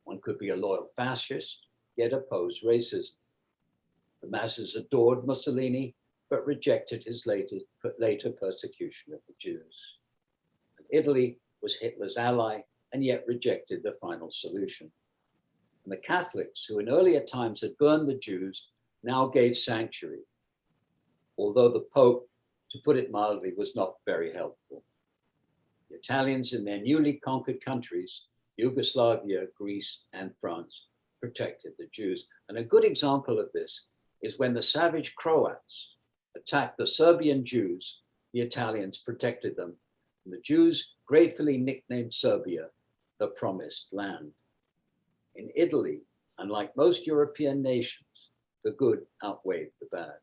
One could be a loyal fascist, yet oppose racism. The masses adored Mussolini, but rejected his later persecution of the Jews. And Italy was Hitler's ally, and yet rejected the final solution. And the Catholics, who in earlier times had burned the Jews, now gave sanctuary, although the Pope, to put it mildly, was not very helpful. The Italians in their newly conquered countries, Yugoslavia, Greece, and France, protected the Jews. And a good example of this is when the savage Croats attacked the Serbian Jews, the Italians protected them. And the Jews gratefully nicknamed Serbia the Promised Land. In Italy, unlike most European nations, the good outweighed the bad.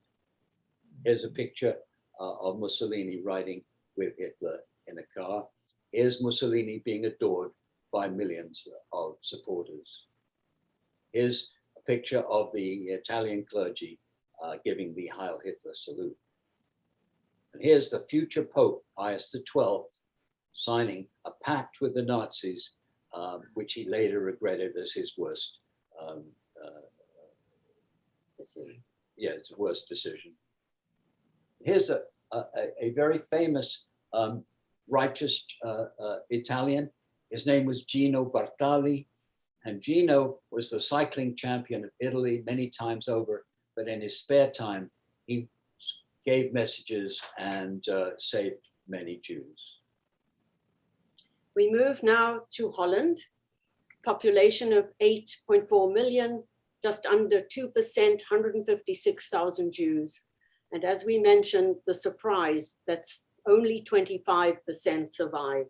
Here's a picture of Mussolini riding with Hitler in a car. Here's Mussolini being adored by millions of supporters. Here's a picture of the Italian clergy giving the Heil Hitler salute. And here's the future Pope, Pius XII, signing a pact with the Nazis, which he later regretted as his worst decision. Yeah, it's a worst decision. Here's a very famous righteous Italian. His name was Gino Bartali, and Gino was the cycling champion of Italy many times over, but in his spare time, he gave messages and saved many Jews. We move now to Holland, population of 8.4 million, just under 2%, 156,000 Jews. And as we mentioned, the surprise that's only 25% survive.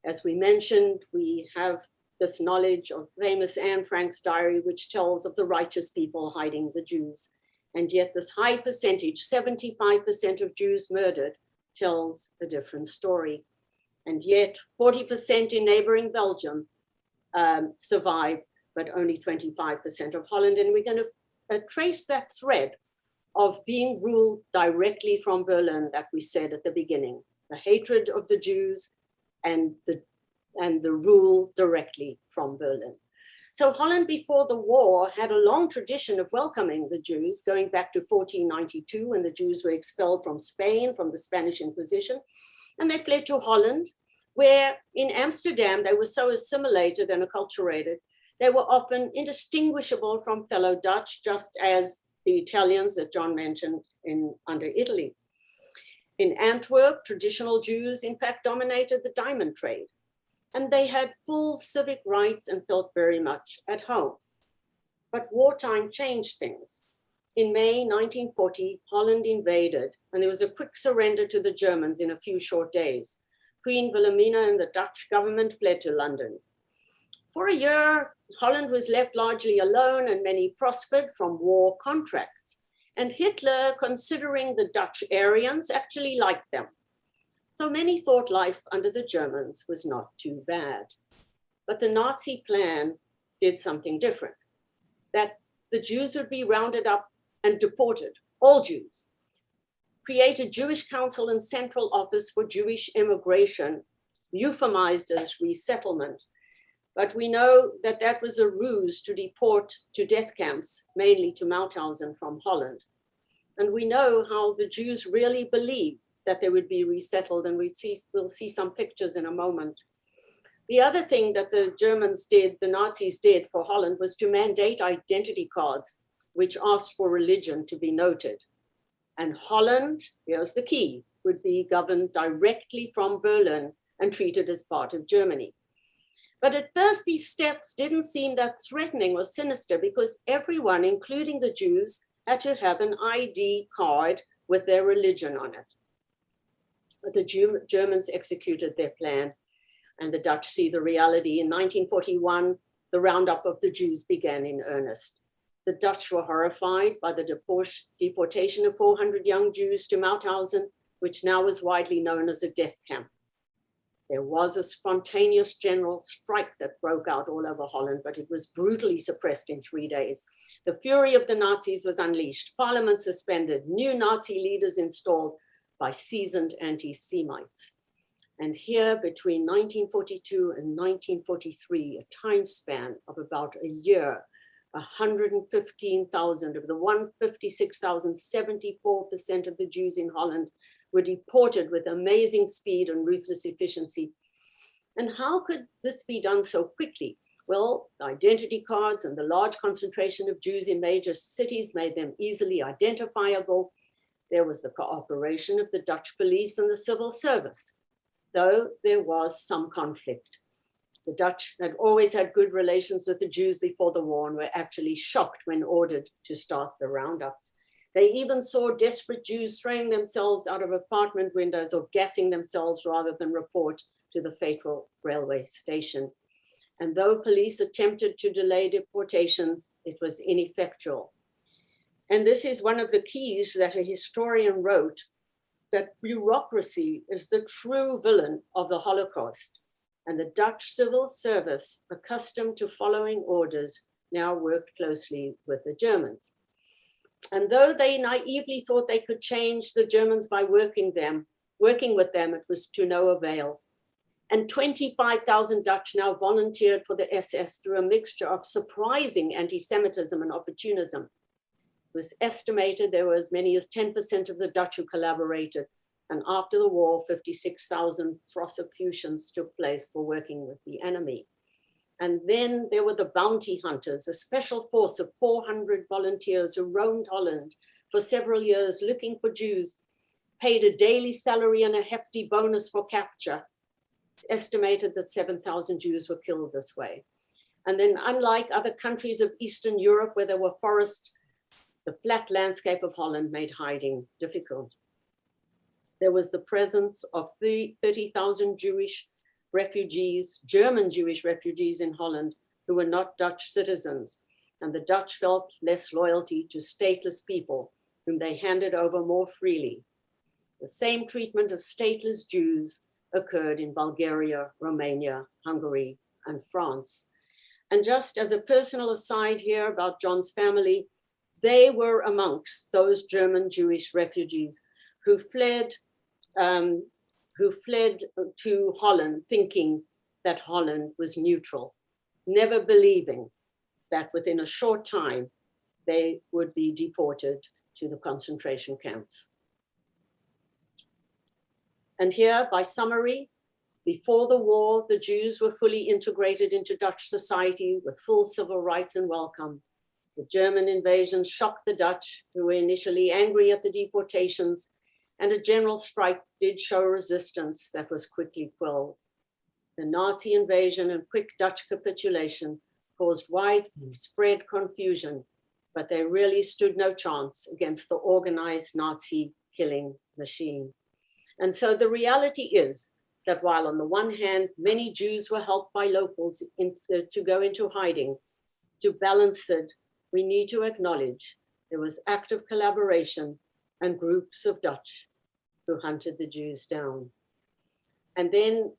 As we mentioned, we have this knowledge of famous Anne Frank's diary, which tells of the righteous people hiding the Jews. And yet this high percentage, 75% of Jews murdered, tells a different story. And yet 40% in neighboring Belgium survive, but only 25% of Holland. And we're going to trace that thread of being ruled directly from Berlin that we said at the beginning, the hatred of the Jews and the rule directly from Berlin. So Holland before the war had a long tradition of welcoming the Jews, going back to 1492 when the Jews were expelled from Spain, from the Spanish Inquisition, and they fled to Holland, where in Amsterdam they were so assimilated and acculturated, they were often indistinguishable from fellow Dutch, just as the Italians that John mentioned under Italy. In Antwerp, traditional Jews in fact dominated the diamond trade, and they had full civic rights and felt very much at home. But wartime changed things. In May 1940, Holland invaded, and there was a quick surrender to the Germans in a few short days. Queen Wilhelmina and the Dutch government fled to London. For a year, Holland was left largely alone, and many prospered from war contracts. And Hitler, considering the Dutch Aryans, actually liked them. So many thought life under the Germans was not too bad. But the Nazi plan did something different, that the Jews would be rounded up and deported, all Jews, create a Jewish council and central office for Jewish immigration, euphemized as resettlement. But we know that that was a ruse to deport to death camps, mainly to Mauthausen from Holland. And we know how the Jews really believed that they would be resettled, and we'll see some pictures in a moment. The other thing that the Germans did, the Nazis did for Holland, was to mandate identity cards, which asked for religion to be noted. And Holland, here's the key, would be governed directly from Berlin and treated as part of Germany. But at first, these steps didn't seem that threatening or sinister, because everyone, including the Jews, had to have an ID card with their religion on it. But the Germans executed their plan, and the Dutch see the reality. In 1941, the roundup of the Jews began in earnest. The Dutch were horrified by the deportation of 400 young Jews to Mauthausen, which now is widely known as a death camp. There was a spontaneous general strike that broke out all over Holland, but it was brutally suppressed in 3 days. The fury of the Nazis was unleashed, parliament suspended, new Nazi leaders installed by seasoned anti-Semites. And here between 1942 and 1943, a time span of about a year, 115,000 of the 156,000, 74% of the Jews in Holland were deported with amazing speed and ruthless efficiency. And how could this be done so quickly? Well, the identity cards and the large concentration of Jews in major cities made them easily identifiable. There was the cooperation of the Dutch police and the civil service, though there was some conflict. The Dutch had always had good relations with the Jews before the war and were actually shocked when ordered to start the roundups. They even saw desperate Jews throwing themselves out of apartment windows or gassing themselves rather than report to the fatal railway station. And though police attempted to delay deportations, it was ineffectual. And this is one of the keys that a historian wrote, that bureaucracy is the true villain of the Holocaust. And the Dutch civil service, accustomed to following orders, now worked closely with the Germans. And though they naively thought they could change the Germans by working with them, it was to no avail. And 25,000 Dutch now volunteered for the SS through a mixture of surprising anti-Semitism and opportunism. It was estimated there were as many as 10% of the Dutch who collaborated. And after the war, 56,000 prosecutions took place for working with the enemy. And then there were the bounty hunters, a special force of 400 volunteers who roamed Holland for several years looking for Jews, paid a daily salary and a hefty bonus for capture. It's estimated that 7,000 Jews were killed this way. And then, unlike other countries of Eastern Europe where there were forests, the flat landscape of Holland made hiding difficult. There was the presence of 30,000 Jewish refugees, German Jewish refugees in Holland who were not Dutch citizens. And the Dutch felt less loyalty to stateless people whom they handed over more freely. The same treatment of stateless Jews occurred in Bulgaria, Romania, Hungary, and France. And just as a personal aside here about John's family, they were amongst those German Jewish refugees who fled to Holland thinking that Holland was neutral, never believing that within a short time they would be deported to the concentration camps. And here, by summary, before the war, the Jews were fully integrated into Dutch society with full civil rights and welcome. The German invasion shocked the Dutch, who were initially angry at the deportations, and a general strike did show resistance that was quickly quelled. The Nazi invasion and quick Dutch capitulation caused widespread confusion, but they really stood no chance against the organized Nazi killing machine. And so the reality is that while on the one hand, many Jews were helped by locals to go into hiding, to balance it, we need to acknowledge there was active collaboration and groups of Dutch who hunted the Jews down. And then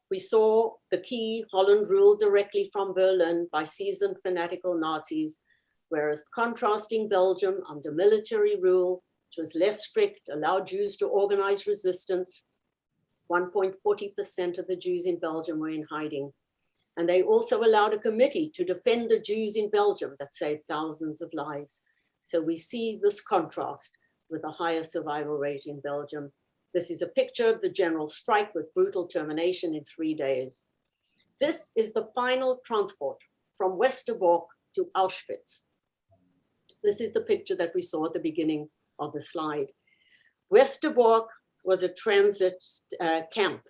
we saw the key Holland ruled directly from Berlin by seasoned fanatical Nazis, whereas contrasting Belgium under military rule, which was less strict, allowed Jews to organize resistance. 1.40% of the Jews in Belgium were in hiding. And they also allowed a committee to defend the Jews in Belgium that saved thousands of lives. So we see this contrast with a higher survival rate in Belgium. This is a picture of the general strike with brutal termination in 3 days. This is the final transport from Westerbork to Auschwitz. This is the picture that we saw at the beginning of the slide. Westerbork was a transit camp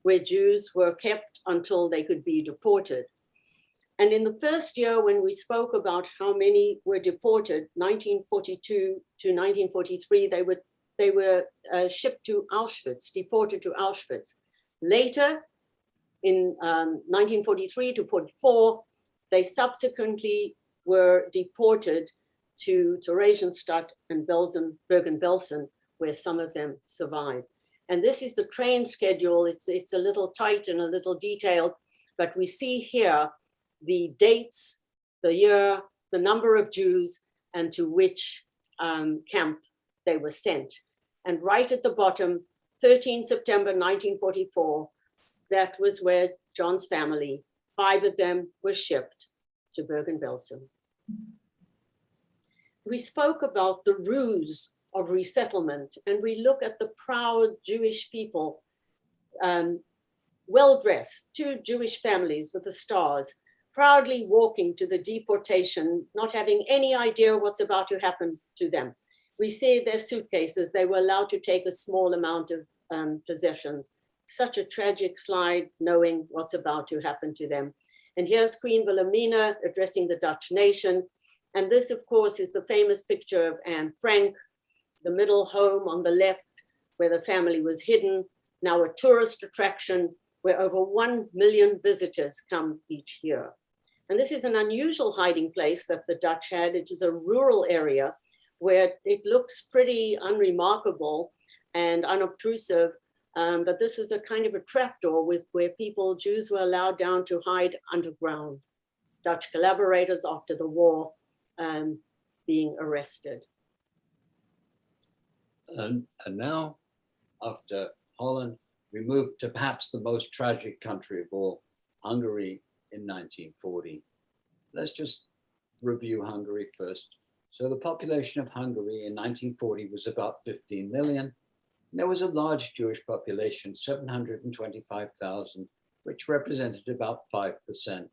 where Jews were kept until they could be deported. And in the first year when we spoke about how many were deported, 1942 to 1943, they were shipped to Auschwitz, deported to Auschwitz. Later, in 1943 to 44, they subsequently were deported to Theresienstadt and Bergen-Belsen, where some of them survived. And this is the train schedule. It's a little tight and a little detailed, but we see here the dates, the year, the number of Jews, and to which camp they were sent. And right at the bottom, 13 September 1944, that was where John's family, 5 of them, were shipped to Bergen-Belsen. We spoke about the ruse of resettlement, and we look at the proud Jewish people, well-dressed, 2 Jewish families with the stars, proudly walking to the deportation, not having any idea what's about to happen to them. We see their suitcases, they were allowed to take a small amount of possessions. Such a tragic slide, knowing what's about to happen to them. And here's Queen Wilhelmina addressing the Dutch nation. And this, of course, is the famous picture of Anne Frank the middle home on the left, where the family was hidden, now a tourist attraction where over 1 million visitors come each year. And this is an unusual hiding place that the Dutch had. It is a rural area where it looks pretty unremarkable and unobtrusive, but this was a kind of a trapdoor where Jews were allowed down to hide underground. Dutch collaborators after the war being arrested. And now, after Holland, we move to perhaps the most tragic country of all, Hungary in 1940. Let's just review Hungary first. So the population of Hungary in 1940 was about 15 million. There was a large Jewish population, 725,000, which represented about 5%.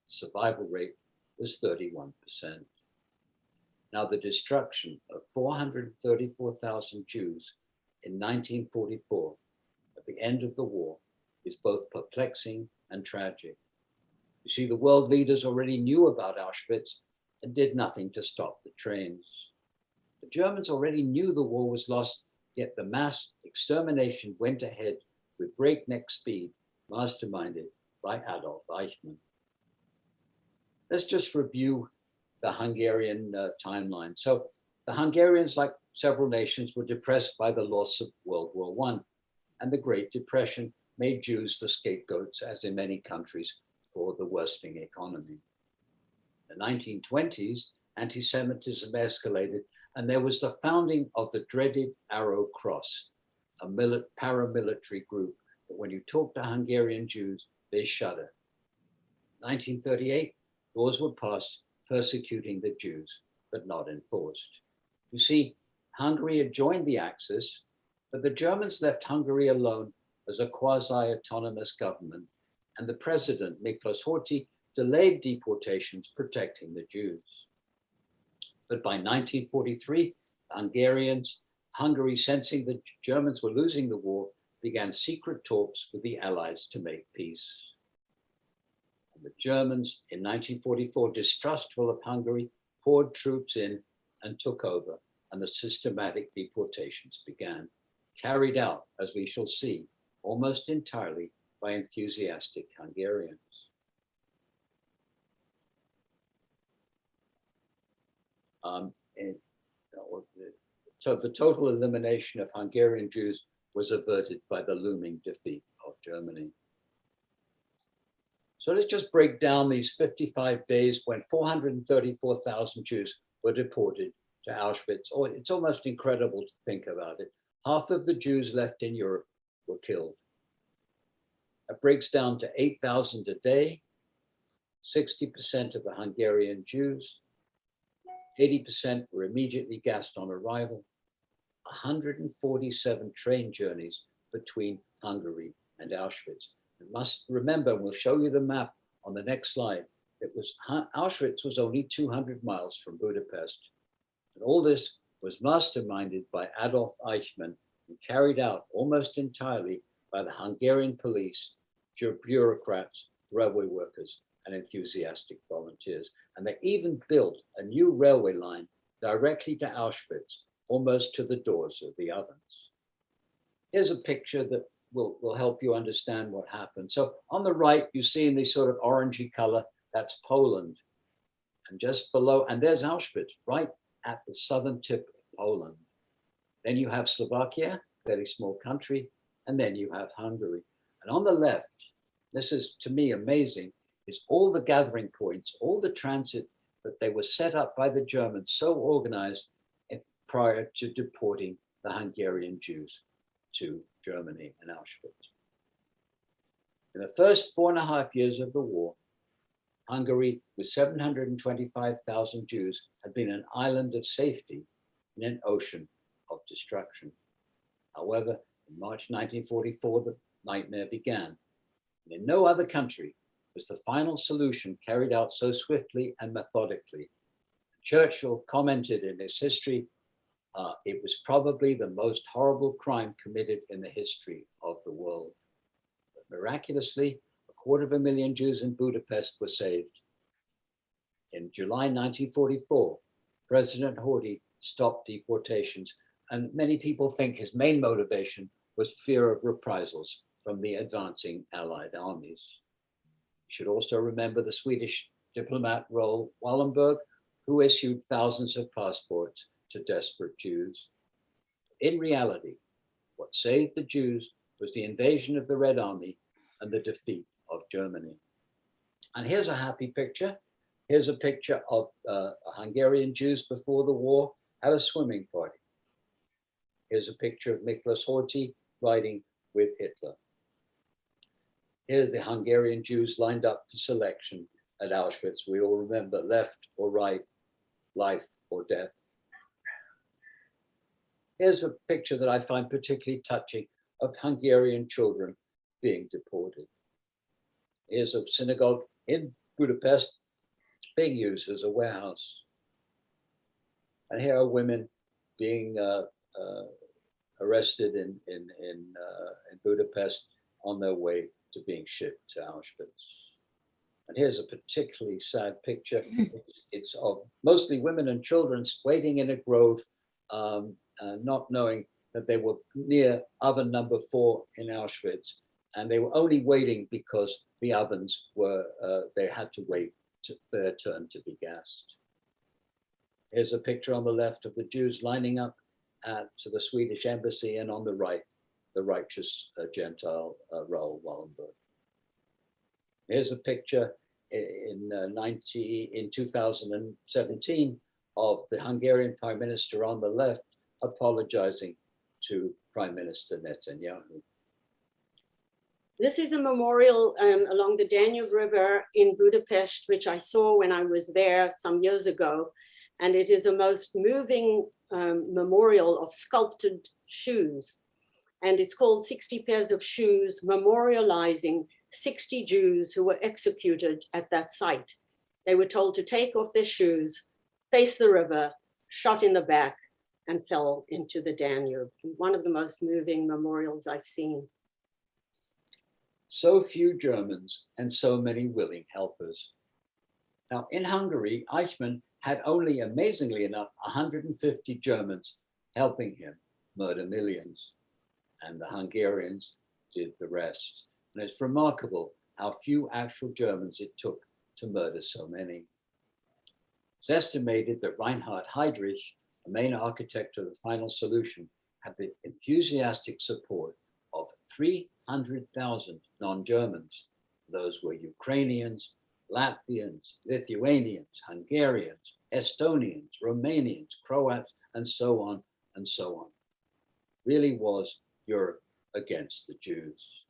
Survival rate was 31%. Now, the destruction of 434,000 Jews in 1944, at the end of the war, is both perplexing and tragic. You see, the world leaders already knew about Auschwitz and did nothing to stop the trains. The Germans already knew the war was lost, yet the mass extermination went ahead with breakneck speed, masterminded by Adolf Eichmann. Let's just review the Hungarian timeline. So the Hungarians, like several nations, were depressed by the loss of World War I, and the Great Depression made Jews the scapegoats, as in many countries, for the worsening economy. In the 1920s, anti-Semitism escalated, and there was the founding of the dreaded Arrow Cross, a paramilitary group that when you talk to Hungarian Jews, they shudder. In 1938, laws were passed persecuting the Jews, but not enforced. You see, Hungary had joined the Axis, but the Germans left Hungary alone as a quasi-autonomous government, and the president, Miklos Horthy, delayed deportations protecting the Jews. But by 1943, Hungary, sensing the Germans were losing the war, began secret talks with the Allies to make peace. And the Germans in 1944, distrustful of Hungary, poured troops in and took over, and the systematic deportations began, carried out, as we shall see, almost entirely by enthusiastic Hungarians. So the total elimination of Hungarian Jews was averted by the looming defeat of Germany. So let's just break down these 55 days when 434,000 Jews were deported to Auschwitz. Oh, it's almost incredible to think about it. Half of the Jews left in Europe were killed. It breaks down to 8,000 a day, 60% of the Hungarian Jews, 80% were immediately gassed on arrival, 147 train journeys between Hungary and Auschwitz. You must remember, and we'll show you the map on the next slide, Auschwitz was only 200 miles from Budapest. And all this was masterminded by Adolf Eichmann and carried out almost entirely by the Hungarian police, bureaucrats, railway workers, and enthusiastic volunteers. And they even built a new railway line directly to Auschwitz, almost to the doors of the ovens. Here's a picture that will help you understand what happened. So on the right, you see in this sort of orangey color, that's Poland. And just below, and there's Auschwitz, right at the southern tip of Poland. Then you have Slovakia, very small country, and then you have Hungary. And on the left, this is to me amazing, is all the gathering points, all the transit that they were set up by the Germans, so organized prior to deporting the Hungarian Jews to Germany and Auschwitz. In the first 4.5 years of the war, Hungary, with 725,000 Jews, had been an island of safety in an ocean of destruction. However, in March 1944, the nightmare began. And in no other country was the final solution carried out so swiftly and methodically. Churchill commented in his history, it was probably the most horrible crime committed in the history of the world. But miraculously, 250,000 Jews in Budapest were saved. In July 1944, President Horthy stopped deportations, And many people think his main motivation was fear of reprisals from the advancing Allied armies. You should also remember the Swedish diplomat Roel Wallenberg, who issued thousands of passports to desperate Jews. In reality, what saved the Jews was the invasion of the Red Army and the defeat of Germany. And here's a happy picture. Here's a picture of Hungarian Jews before the war at a swimming party. Here's a picture of Miklos Horthy riding with Hitler. Here's the Hungarian Jews lined up for selection at Auschwitz. We all remember left or right, life or death. Here's a picture that I find particularly touching of Hungarian children being deported. Here's a synagogue in Budapest being used as a warehouse. And here are women being arrested in Budapest on their way to being shipped to Auschwitz. And here's a particularly sad picture. It's of mostly women and children waiting in a grove, not knowing that they were near oven number 4 in Auschwitz. And they were only waiting because the ovens were, they had to wait for their turn to be gassed. Here's a picture on the left of the Jews lining up to the Swedish embassy, and on the right, the righteous Gentile Roel Wallenberg. Here's a picture in 2017 of the Hungarian Prime Minister on the left apologizing to Prime Minister Netanyahu. This is a memorial along the Danube River in Budapest, which I saw when I was there some years ago. And it is a most moving memorial of sculpted shoes. And it's called 60 Pairs of Shoes, memorializing 60 Jews who were executed at that site. They were told to take off their shoes, face the river, shot in the back, and fell into the Danube. One of the most moving memorials I've seen. So few Germans and so many willing helpers. Now in Hungary, Eichmann had only, amazingly enough, 150 Germans helping him murder millions, and the Hungarians did the rest. And it's remarkable how few actual Germans it took to murder so many. It's estimated that Reinhard Heydrich, the main architect of the final solution, had the enthusiastic support of 300,000 non-Germans. Those were Ukrainians, Latvians, Lithuanians, Hungarians, Estonians, Romanians, Croats, and so on and so on. Really was Europe against the Jews.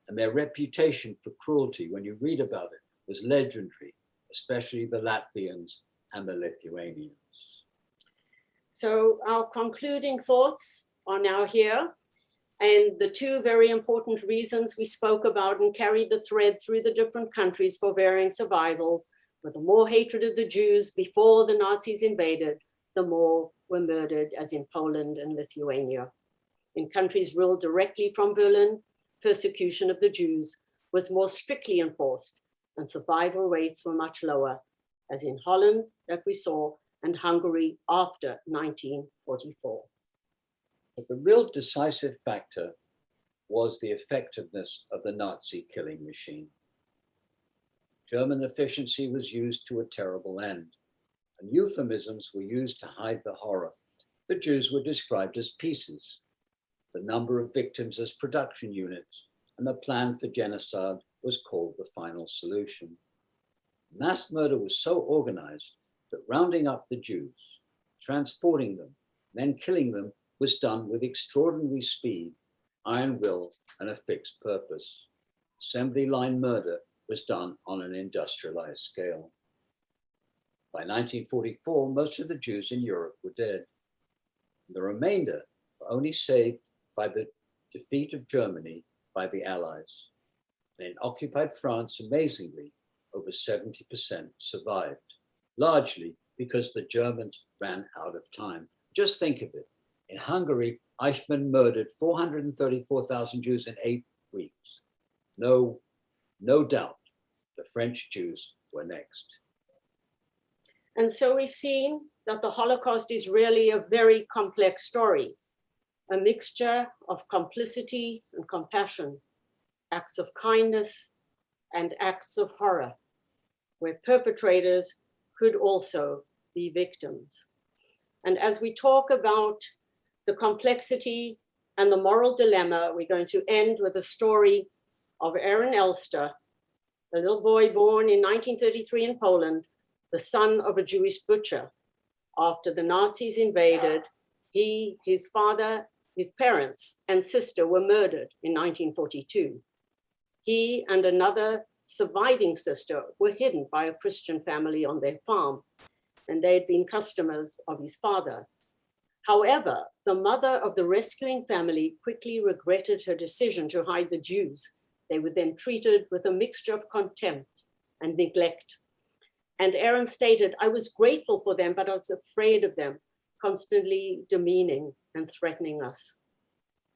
And their reputation for cruelty, when you read about it, was legendary, especially the Latvians and the Lithuanians. So our concluding thoughts are now here. And the two very important reasons we spoke about and carried the thread through the different countries for varying survivals were the more hatred of the Jews before the Nazis invaded, the more were murdered, as in Poland and Lithuania. In countries ruled directly from Berlin, persecution of the Jews was more strictly enforced and survival rates were much lower, as in Holland that we saw and Hungary after 1944. But the real decisive factor was the effectiveness of the Nazi killing machine. German efficiency was used to a terrible end, and euphemisms were used to hide the horror. The Jews were described as pieces, the number of victims as production units, and the plan for genocide was called the final solution. Mass murder was so organized that rounding up the Jews, transporting them, then killing them was done with extraordinary speed, iron will, and a fixed purpose. Assembly line murder was done on an industrialized scale. By 1944, most of the Jews in Europe were dead. The remainder were only saved by the defeat of Germany by the Allies. And in occupied France, amazingly, over 70% survived, largely because the Germans ran out of time. Just think of it. In Hungary, Eichmann murdered 434,000 Jews in 8 weeks. No doubt the French Jews were next. And so we've seen that the Holocaust is really a very complex story, a mixture of complicity and compassion, acts of kindness and acts of horror, where perpetrators could also be victims. And as we talk about the complexity and the moral dilemma, we're going to end with a story of Aaron Elster, a little boy born in 1933 in Poland, the son of a Jewish butcher. After the Nazis invaded, he, his father, his parents, and sister were murdered in 1942. He and another surviving sister were hidden by a Christian family on their farm, and they had been customers of his father. However, the mother of the rescuing family quickly regretted her decision to hide the Jews. They were then treated with a mixture of contempt and neglect. And Aaron stated, "I was grateful for them, but I was afraid of them, constantly demeaning and threatening us."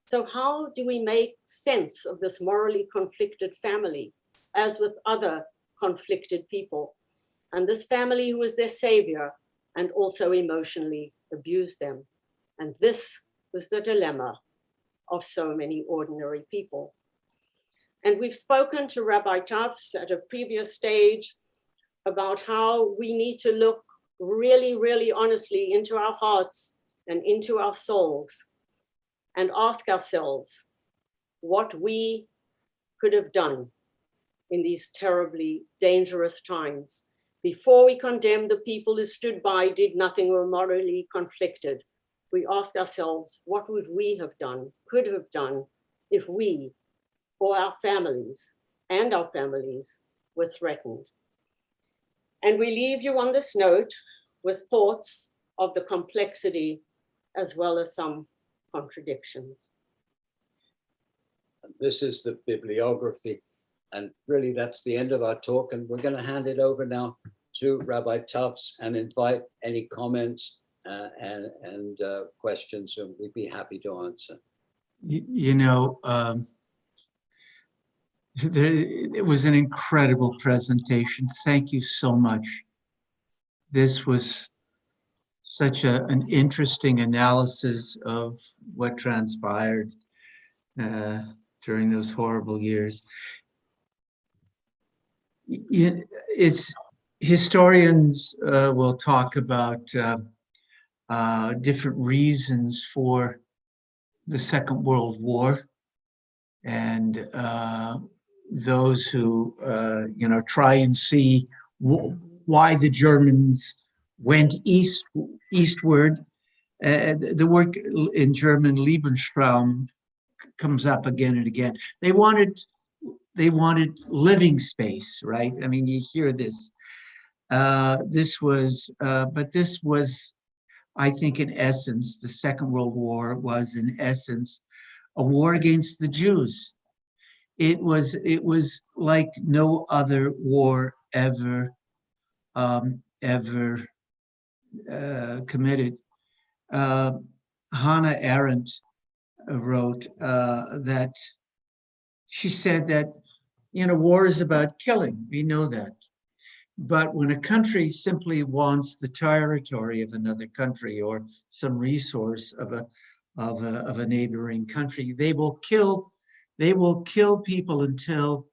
So how do we make sense of this morally conflicted family, as with other conflicted people? And this family who was their savior and also emotionally abused them. And this was the dilemma of so many ordinary people. And we've spoken to Rabbi Tuffs at a previous stage about how we need to look really, really honestly into our hearts and into our souls and ask ourselves what we could have done in these terribly dangerous times before we condemn the people who stood by, did nothing, were morally conflicted. We ask ourselves, what would we have done, could have done, if we or our families were threatened? And we leave you on this note with thoughts of the complexity as well as some contradictions. This is the bibliography. And really, that's the end of our talk. And we're going to hand it over now to Rabbi Tuffs and invite any comments and questions, and we'd be happy to answer. It was an incredible presentation. Thank you so much. This was such an interesting analysis of what transpired during those horrible years. It's historians will talk about different reasons for the Second World War, and those who try and see why the Germans went eastward. The word in German Lebensraum comes up again and again. They wanted living space, right? I mean, you hear this. This was, I think, in essence, the Second World War was, in essence, a war against the Jews. It was like no other war ever committed. Hannah Arendt wrote that she said that, war is about killing. We know that. But when a country simply wants the territory of another country or some resource of a neighboring country, they will kill people until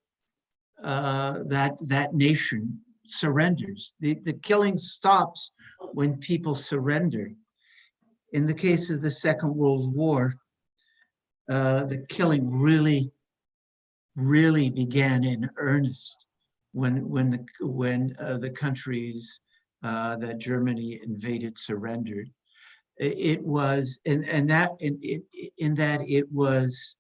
that nation surrenders. The killing stops when people surrender. In the case of the Second World War, the killing really began in earnest when the countries that Germany invaded surrendered. It was in that it was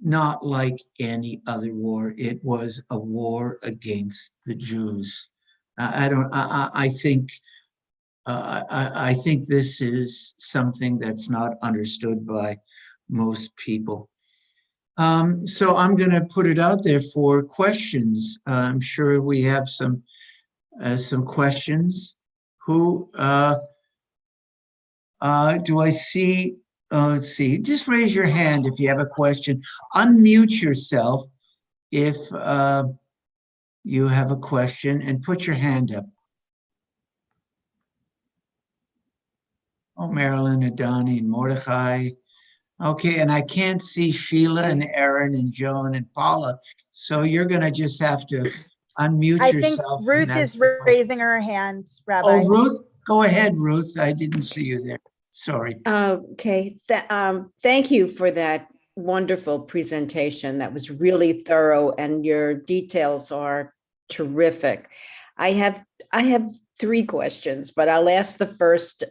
not like any other war. It was a war against the Jews. I think this is something that's not understood by most people. So I'm going to put it out there for questions. I'm sure we have some questions. Who do I see? Let's see. Just raise your hand if you have a question. Unmute yourself if you have a question and put your hand up. Oh, Marilyn, Adani, and Mordecai. Okay, and I can't see Sheila and Aaron and Joan and Paula. So you're gonna just have to unmute I think yourself. and Ruth that's is the question. raising her hand, Rabbi. Oh, Ruth, go ahead, Ruth. I didn't see you there. Sorry. Okay, thank you for that wonderful presentation. That was really thorough and your details are terrific. I have three questions, but I'll ask the first.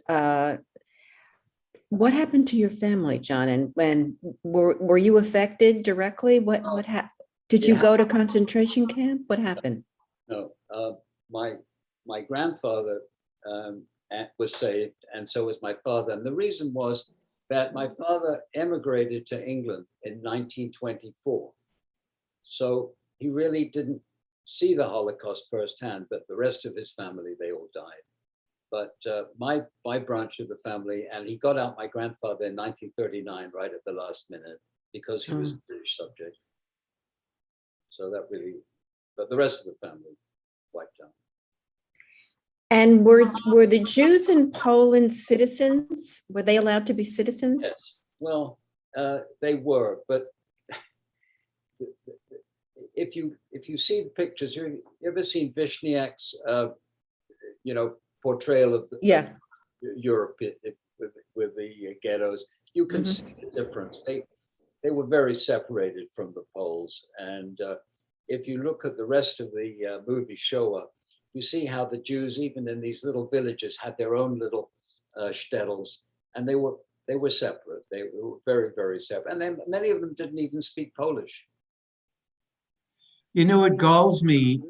What happened to your family, John? And when were you affected directly? What happened? Did you go to concentration camp? What happened? No, my grandfather was saved, and so was my father. And the reason was that my father emigrated to England in 1924. So he really didn't see the Holocaust firsthand, but the rest of his family, they all died. But my branch of the family, and he got out my grandfather in 1939, right at the last minute, because he was a British subject. So that really, but the rest of the family wiped out. And were the Jews in Poland citizens? Were they allowed to be citizens? Yes. Well, they were, but if you see the pictures, you ever seen Vishniak's, portrayal of Europe with the ghettos? You can see the difference. They were very separated from the Poles, and if you look at the rest of the movie Shoah, you see how the Jews, even in these little villages, had their own little shtetls, and they were separate. They were very, very separate, and then many of them didn't even speak Polish. You know, it galls me,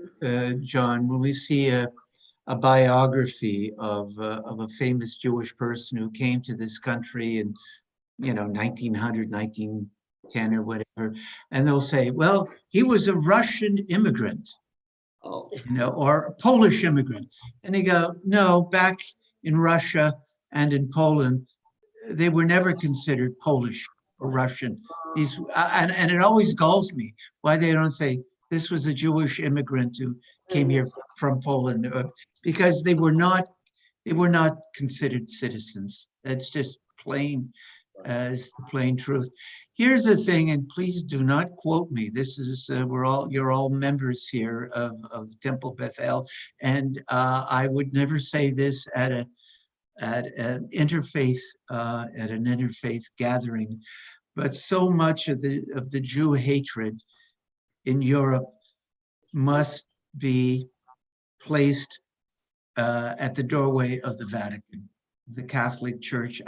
John, when we see a biography of a famous Jewish person who came to this country in, 1900, 1910 or whatever, and they'll say, well, he was a Russian immigrant, or a Polish immigrant. And they go, no, back in Russia and in Poland, they were never considered Polish or Russian. And it always galls me why they don't say, this was a Jewish immigrant who came here from Poland, because they were not considered citizens. That's just plain as the plain truth. Here's the thing, and please do not quote me. This is you're all members here of Temple Bethel, and I would never say this at an interfaith gathering, but so much of the Jew hatred in Europe must be placed at the doorway of the Vatican, the Catholic Church.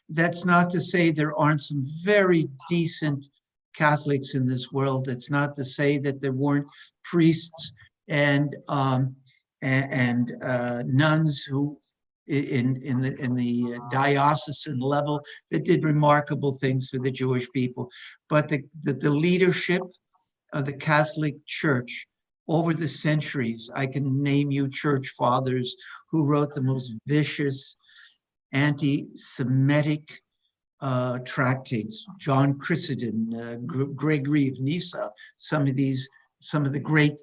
That's not to say there aren't some very decent Catholics in this world. That's not to say that there weren't priests and nuns who in the diocesan level that did remarkable things for the Jewish people. But the leadership of the Catholic Church over the centuries, I can name you church fathers who wrote the most vicious anti-Semitic tractates. John Chrysostom, Gregory of Nyssa, some of the great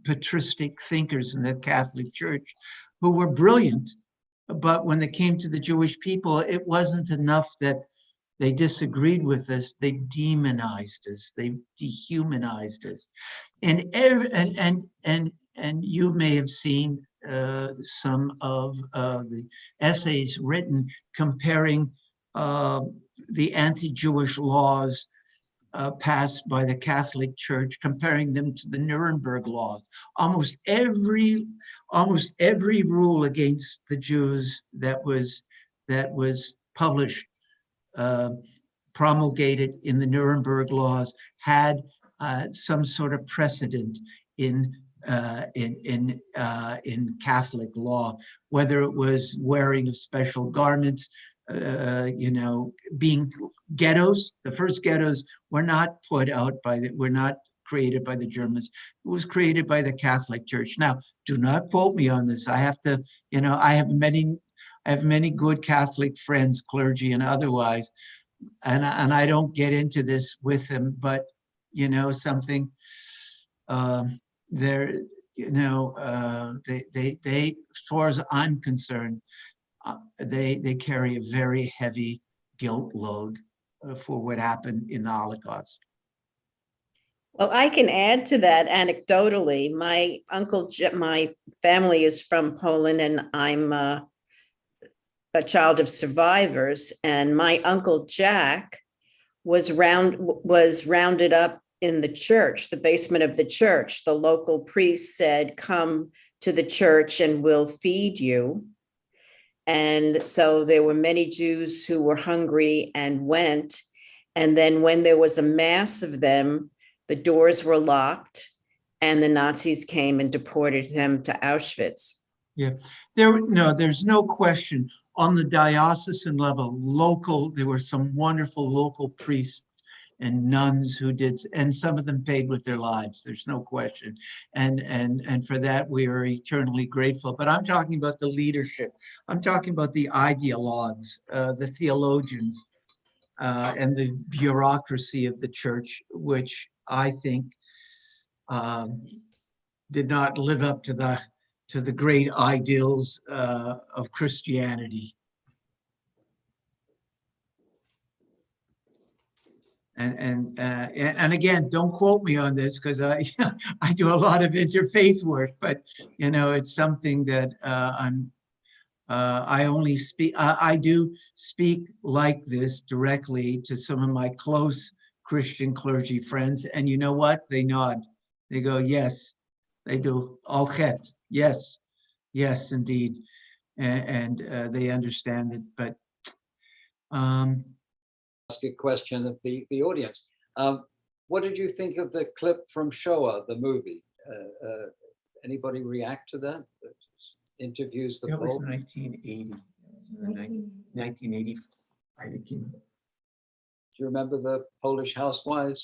patristic thinkers in the Catholic Church who were brilliant. But when they came to the Jewish people, it wasn't enough that they disagreed with us, they demonized us, they dehumanized us. And you may have seen some of the essays written comparing the anti-Jewish laws passed by the Catholic Church, comparing them to the Nuremberg laws. Almost every rule against the Jews that was published, promulgated in the Nuremberg laws, had some sort of precedent in Catholic law, whether it was wearing of special garments, being ghettos. The first ghettos were not created by the Germans. It was created by the Catholic Church. Now, do not quote me on this. I have to, I have many good Catholic friends, clergy and otherwise, and I don't get into this with them, but something they as far as I'm concerned, they carry a very heavy guilt load for what happened in the Holocaust. Well, I can add to that anecdotally. My family is from Poland, and I'm a child of survivors. And my Uncle Jack was rounded up in the church, the basement of the church. The local priest said, "Come to the church and we'll feed you." And so there were many Jews who were hungry and went. And then when there was a mass of them, the doors were locked and the Nazis came and deported them to Auschwitz. Yeah, there's no question on the diocesan level, there were some wonderful local priests and nuns who did, and some of them paid with their lives. There's no question. And for that, we are eternally grateful. But I'm talking about the leadership. I'm talking about the ideologues, the theologians, and the bureaucracy of the church, which I think did not live up to the great ideals of Christianity. And again, don't quote me on this because I I do a lot of interfaith work, but it's something that I only speak. I do speak like this directly to some of my close Christian clergy friends, and you know what? They nod. They go, yes, they do. Al chet, yes, yes, indeed, and they understand it. But ask a question of the audience. What did you think of the clip from Shoah, the movie? Anybody react to that? Interviews the that was Pope? 1980. 1980. Do you remember the Polish housewives?